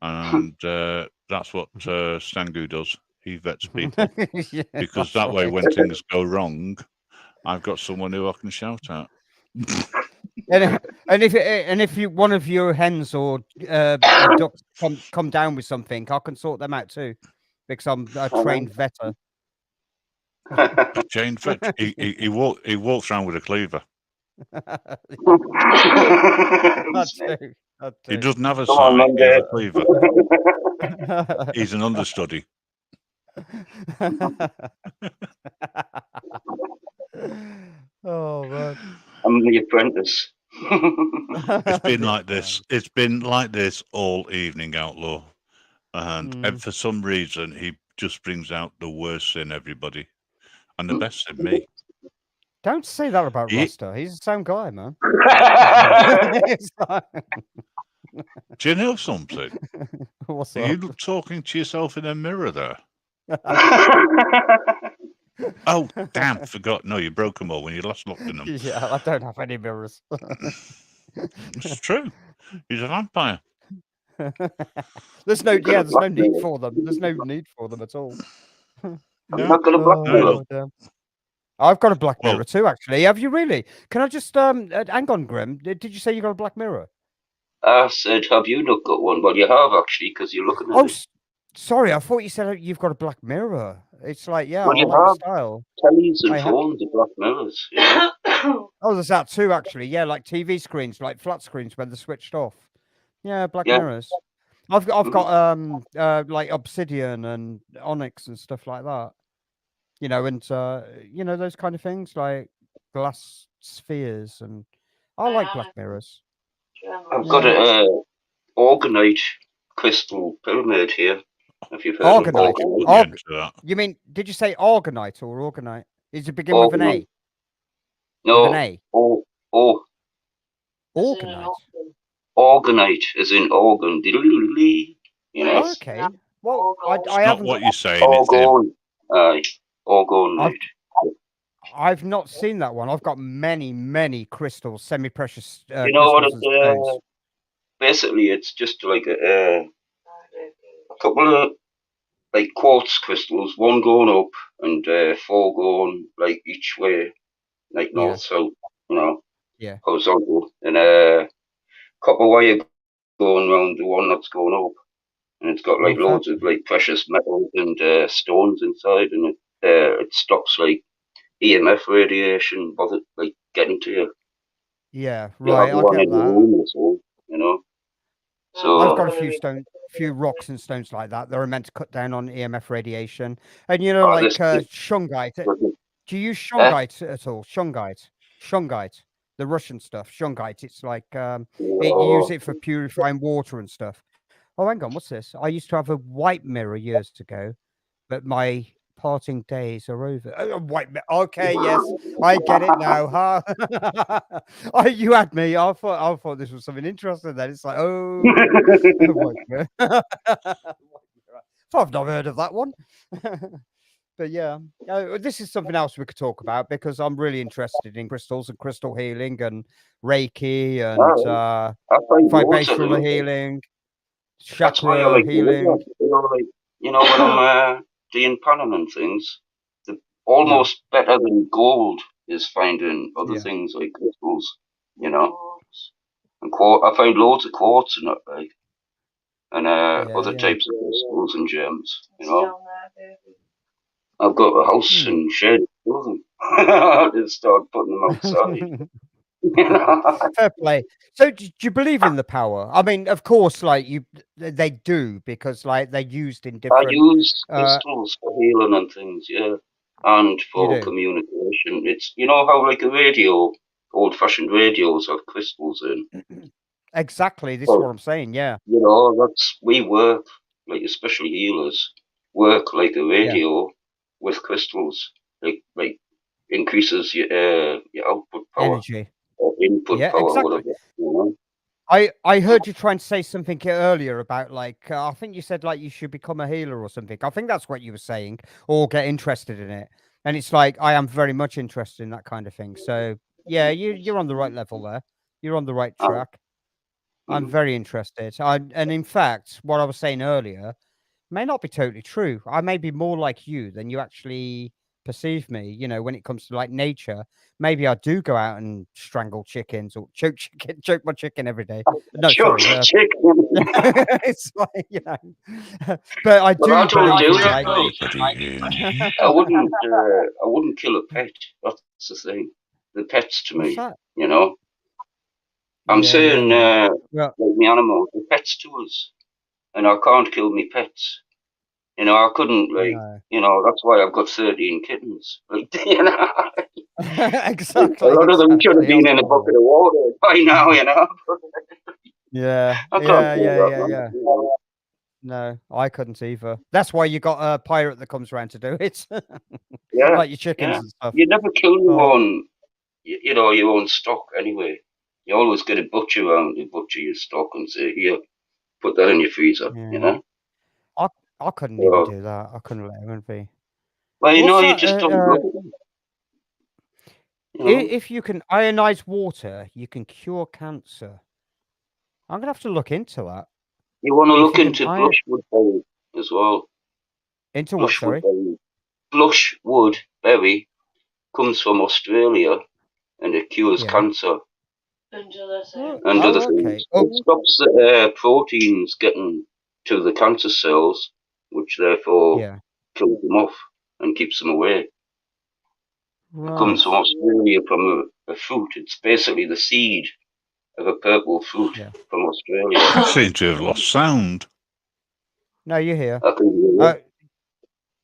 and that's what Stangu does. He vets people because that way, when things go wrong, I've got someone who I can shout at. and if one of your hens or ducks come down with something, I can sort them out too, because I'm a trained vetter. Trained vet. He walks around with a cleaver. He doesn't have a side. He's a cleaver. He's an understudy. Oh man, I'm the apprentice. It's been like this. It's been like this all evening, Outlaw, and for some reason he just brings out the worst in everybody and the best in me. Don't say that about Rasta. He's the same guy, man. Do you know something? What's Are you talking to yourself in a mirror there? Oh, damn, forgot. No, you broke them all when you last looked in them. Yeah, I don't have any mirrors. It's true. He's a vampire. There's no need for them. There's no need for them at all. I've not got a black mirror. I've got a black mirror too, actually. Have you really? Can I just hang on, Grim? Did you say you got a black mirror? I said, have you not got one? Well, you have actually, because you're looking at it. Sorry, I thought you said you've got a black mirror. It's like, yeah, well, I like the style. Tellies and phones are black mirrors. Yeah. Oh, there's that too, actually. Yeah, like TV screens, like flat screens when they're switched off. Yeah, black mirrors. I've got like Obsidian and Onyx and stuff like that. you know, and you know, those kind of things like glass spheres, and I like black mirrors. I've got a orgonite crystal pyramid here. If you've heard of orgonite. You mean, did you say orgonite or orgonite? Is it begin with an A? No. With an A. Orgonite. Orgonite is in organ. You know. Okay. Well, I haven't. What you're saying. Orgonite. I've not seen that one. I've got many crystals, semi-precious. You know what it is? Basically, it's just like a couple of like quartz crystals, one going up and 4 going like each way, like north south. You know. Yeah. Horizontal, and a copper wire going around the one that's going up, and it's got like loads of like precious metals and stones inside, and it stops like EMF radiation like getting to you. Yeah, right. I get that. You know. So I've got a few rocks and stones like that. They're meant to cut down on EMF radiation, and you know, like shungite. Do you use shungite at all? Shungite. The Russian stuff, shungite. It's like you use it for purifying water and stuff. Oh, hang on, what's this? I used to have a white mirror years ago, but my parting days are over. White mirror. Okay, yes, I get it now. Huh? You had me. I thought this was something interesting. Then it's like, oh, white mirror. I've not heard of that one. But yeah, this is something else we could talk about because I'm really interested in crystals and crystal healing and Reiki and vibrational healing, chakra healing. You know, when I'm doing panning and things, almost better than gold is finding other things like crystals. You know, and I find loads of quartz in it, like, and other types of crystals and gems. You know. I've got a house and shed with them. I did start putting them outside. Fair play. So, do you believe in the power? I mean, of course, like they do because like they're used in different. I use crystals for healing and things, and for communication. It's how like a radio, old-fashioned radios have crystals in. Exactly. This is what I'm saying. Yeah. We work like, especially healers work like a radio. With crystals, like increases your output power, energy, or input power, exactly. Whatever. You know? I heard you trying to say something earlier about like I think you said like you should become a healer or something. I think that's what you were saying, or get interested in it. And it's like I am very much interested in that kind of thing. So yeah, you're on the right level there. You're on the right track. I'm very interested. And in fact, what I was saying earlier may not be totally true. I may be more like you than you actually perceive me. You know, when it comes to like nature, maybe I do go out and strangle chickens or choke my chicken every day. No, choke chicken. It's like, you know, but I do. I wouldn't kill a pet. That's the thing. The pets to me, you know. I'm saying, like the animals, the pets to us. And I can't kill me pets. You know, I couldn't, like, that's why I've got 13 kittens. Like, you know. Exactly. A lot of them should have been in a bucket of water by now, you know. Yeah. No, I couldn't either. That's why you got a pirate that comes around to do it. Like your chickens and stuff. You never kill your own, your own stock anyway. You always get a butcher around to butcher your stock and say, here, put that in your freezer, you know? I couldn't even do that. I couldn't let him be. Well, you just don't know. If you can ionize water, you can cure cancer. I'm going to have to look into that. You want to look into blushwood berry as well. Into what, sorry? Blushwood berry comes from Australia and it cures cancer. And other things. It stops the proteins getting to the cancer cells, which therefore kills them off and keeps them away. It comes from Australia from a fruit. It's basically the seed of a purple fruit from Australia. I seem to have lost sound. No, you're here.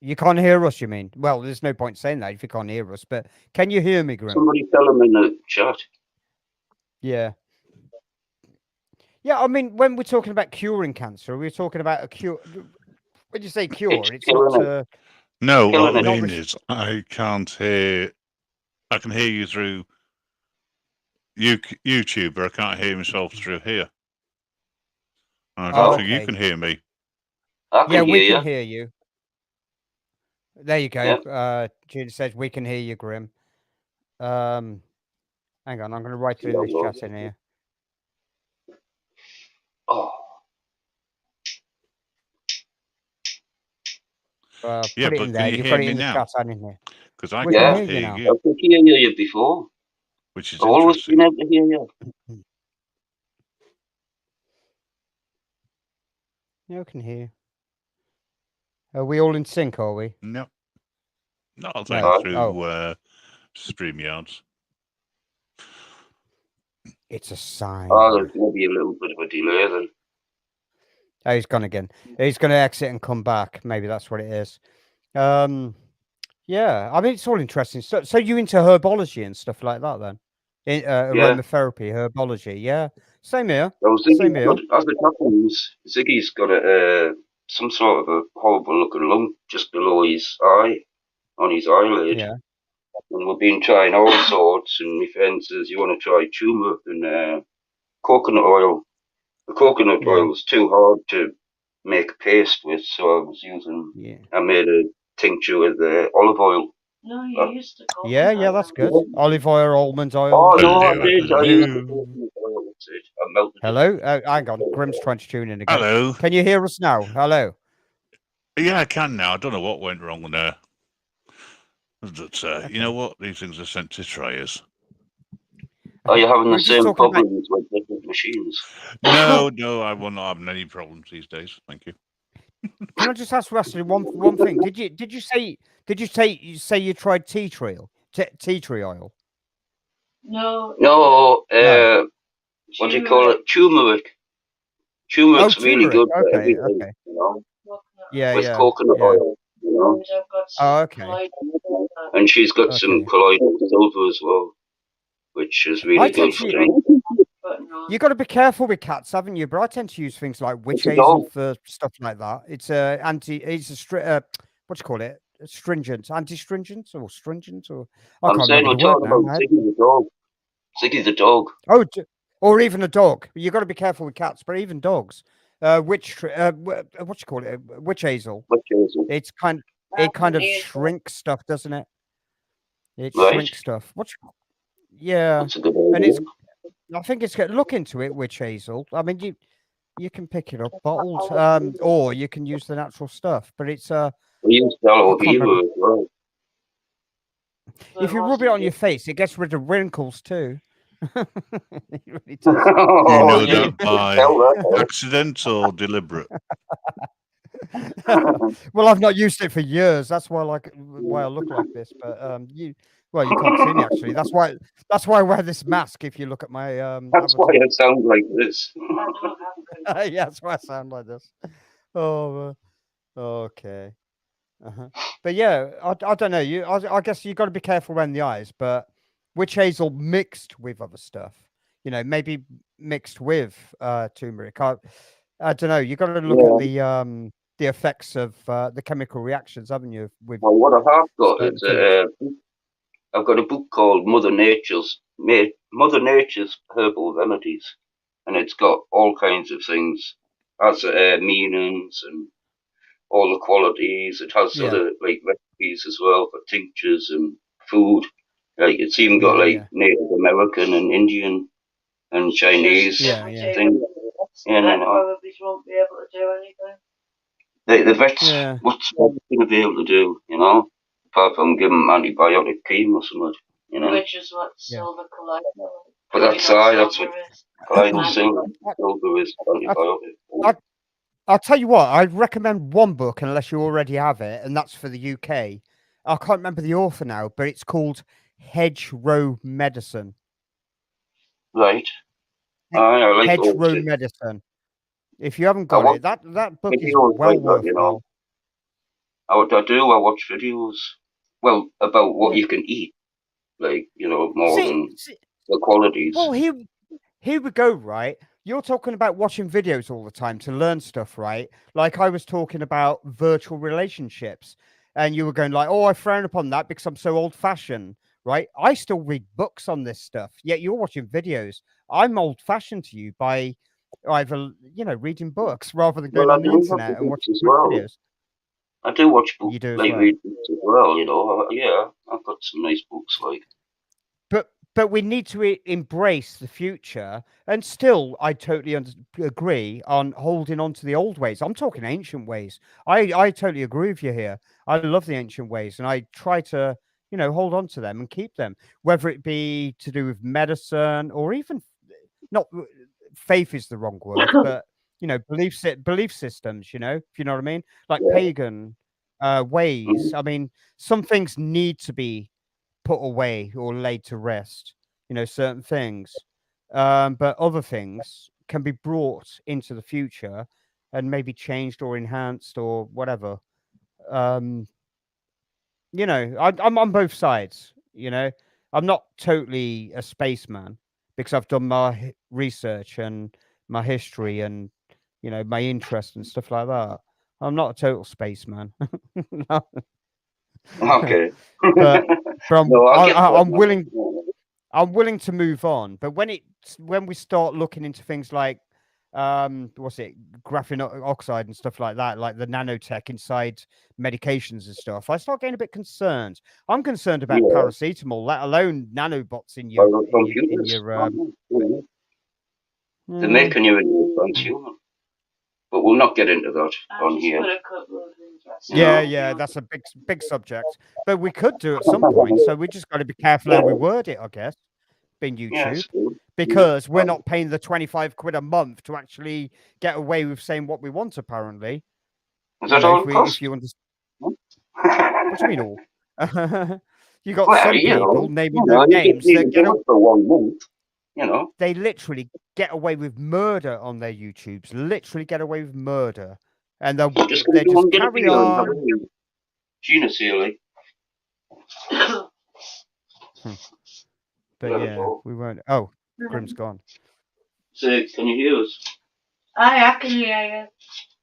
You can't hear us, you mean? Well, there's no point saying that if you can't hear us, but can you hear me, Grim? Somebody tell them in the chat. Yeah. Yeah, I mean, when we're talking about curing cancer, we're talking about a cure. When you say cure, it's not... No, what I mean is I can't hear... I can hear you through YouTube, but I can't hear myself through here. I don't think you can hear me. Yeah, we can hear you. There you go. Yep. Judy says we can hear you, Grim. Hang on, I'm going to write it in this chat in here. Oh. Put it in there. You've got it in the chat and in here. Because I can't hear you. I could hear you before. Which is I've always been able to hear you. Yeah, I can hear. Are we all in sync, are we? No. Not through StreamYards. It's a sign. Oh, there's going to be a little bit of a delay then. Oh, he's gone again. He's going to exit and come back. Maybe that's what it is. Yeah, I mean, it's all interesting. So you into herbology and stuff like that then? Aromatherapy, herbology, yeah. Same here. Same here. As it happens, Ziggy's got some sort of a horrible looking lump just below his eye, on his eyelid. Yeah. And we've been trying all sorts, and my friend says, you want to try turmeric and coconut oil. The coconut oil was too hard to make a paste with, so I was using, I made a tincture with olive oil. No, you used to coconut oil. Yeah, that's good. Olive oil, almond oil. Oh, no, I did. I used coconut oil. That's it. I melted Hello? Hang on. Grim's trying to tune in again. Hello. Can you hear us now? Hello. Yeah, I can now. I don't know what went wrong there. But, you know what? These things are sent to triers. Are you having the same problems with different machines? No, I will not have any problems these days. Thank you. Can I just ask Rusty one thing? Did you say you tried tea tree oil? No. What do you call it? Turmeric. Turmeric's really good for everything. Okay. You know? With coconut oil. You know? Oh, okay. And she's got some colloidal silver as well, which is really good for drinking. You've got to be careful with cats, haven't you? But I tend to use things like witch hazel for stuff like that. It's what do you call it? Astringent, anti-stringent or stringent or I can't remember the word now. Ziggy the dog. Ziggy the dog. Oh, or even a dog. You've got to be careful with cats, but even dogs. What you call it? Witch hazel. Witch hazel. It kind of shrinks stuff, doesn't it? It shrinks stuff. Yeah. That's a good idea. And it's. I think it's good. Look into it, witch hazel. I mean, you can pick it up bottled, or you can use the natural stuff. But it's we use aloe vera as well. If you rub it on your face, it gets rid of wrinkles too. It really does. You know that by accident or deliberate? Well, I've not used it for years. That's why I look like this. But you can't see me actually. That's why I wear this mask. If you look at my that's why it sounds like this. Yeah, that's why I sound like this. Oh, okay. But yeah, I don't know. I guess you got to be careful around the eyes. But witch hazel mixed with other stuff, maybe mixed with turmeric. I don't know. You got to look at the effects of the chemical reactions, haven't you? Well, what I have got is I've got a book called Mother Nature's Herbal Remedies, and it's got all kinds of things, has meanings and all the qualities. It has other recipes as well for tinctures and food. Like it's even got Native American and Indian and Chinese things. Probably won't be able to do anything. The vets, what's going to be able to do, apart from give them antibiotic cream or something, Which is what silver colloidal. But that's what colloidal silver is antibiotic. I'll tell you what, I'd recommend one book unless you already have it, and that's for the UK. I can't remember the author now, but it's called Hedgerow Medicine. Right. I like Hedgerow Medicine. If you haven't got it, that book is well worthwhile. I do. I watch videos. Well, about what you can eat, like more than the qualities. Well, here we go. Right, you're talking about watching videos all the time to learn stuff, right? Like I was talking about virtual relationships, and you were going like, "Oh, I frown upon that because I'm so old-fashioned." Right? I still read books on this stuff, yet you're watching videos. I'm old-fashioned to you by either reading books rather than going on the internet and watching videos. I do watch books. You do as like well. Read books as well. Yeah, I've got some nice books like. But we need to embrace the future, and still, I totally agree on holding on to the old ways. I'm talking ancient ways. I totally agree with you here. I love the ancient ways, and I try to hold on to them and keep them, whether it be to do with medicine or even not faith is the wrong word, but belief systems. If you know what I mean, like pagan ways. I mean, some things need to be put away or laid to rest, certain things, but other things can be brought into the future and maybe changed or enhanced or whatever. I'm on both sides. I'm not totally a spaceman because I've done my research and my history and my interest and stuff like that. I'm not a total spaceman. No. Okay. but I'm willing. I'm willing to move on. But when we start looking into things like graphene oxide and stuff like that, like the nanotech inside medications and stuff, I start getting a bit concerned. I'm concerned about paracetamol, let alone nanobots in your They're making you into transhuman. But we'll not get into that on here. Yeah, that's a big subject. But we could do at some point. So we just got to be careful how we word it, I guess, being YouTube. Because we're not paying the 25 quid a month to actually get away with saying what we want, apparently. Is that all? If you understand. What do you mean all? You got some people naming their names that get for 1 month. They literally get away with murder on their YouTubes. Literally get away with murder, and they'll just carry on. Gina Sealy. But yeah, we won't. Oh, Grim's gone. So, can you hear us? I can hear you.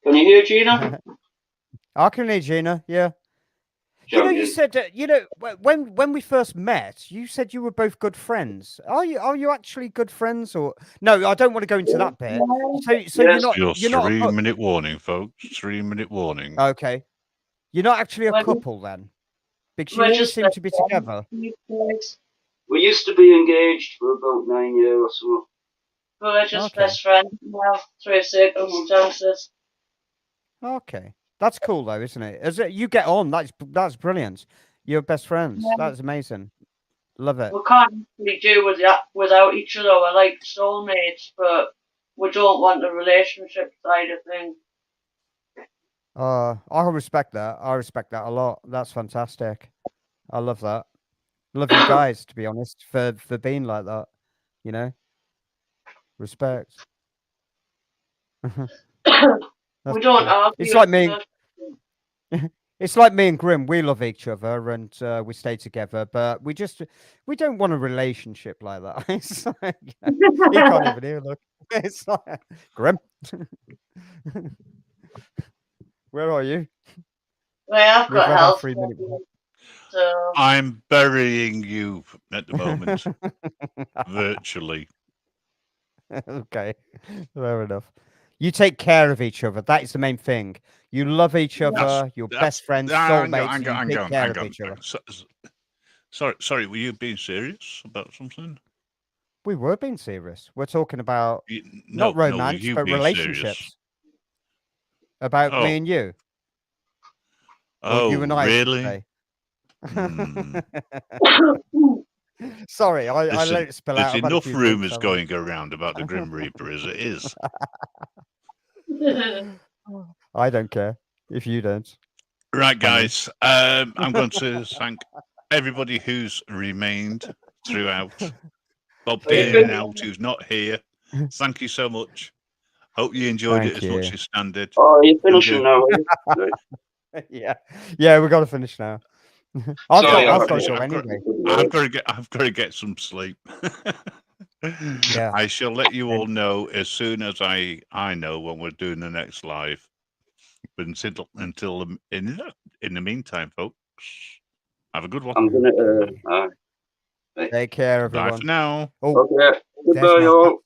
Can you hear Gina? I can hear Gina. Yeah. You said that, when we first met, you said you were both good friends. Are you actually good friends, or no? I don't want to go into that bit. So you're not 3-minute warning, folks. 3-minute warning. Okay, you're not actually a couple then, because you always seem to be together. We used to be engaged for about 9 years or so. We're just best friends now, through circumstances. Okay. That's cool though, isn't it? As you get on, that's brilliant. You're best friends. Yeah. That's amazing. Love it. We can't really do without each other. We're like soulmates, but we don't want the relationship side of things. I respect that. I respect that a lot. That's fantastic. I love that. Love you guys, to be honest, for being like that. Respect. We don't argue. It's like me. It's like me and Grim. We love each other and we stay together, but we don't want a relationship like that. It's like, you can't even hear. Look, it's like, Grim. Where are you? Well, I've got health. So... I'm burying you at the moment, virtually. Okay, fair enough. You take care of each other. That is the main thing. You love each other. You're best friends, soulmates. You take care of each other. Sorry. Were you being serious about something? We were being serious. We're talking about not romance, but relationships. Serious? About me and you. Oh, you and I, really? Sorry, I let it spill out. There's enough rumours going around about the Grim Reaper as it is. I don't care if you don't. Right, guys. I'm going to thank everybody who's remained throughout. Bob Dean and out who's not here. Thank you so much. Hope you enjoyed it as much as Stan did. Oh, you're finishing now. Yeah, we got to finish now. I've got to go anyway. I've got to get some sleep. Yeah, I shall let you all know as soon as I know when we're doing the next live. But until in the meantime, folks, have a good one. I'm gonna. take care, everyone. Bye for now. Okay. Goodbye, y'all.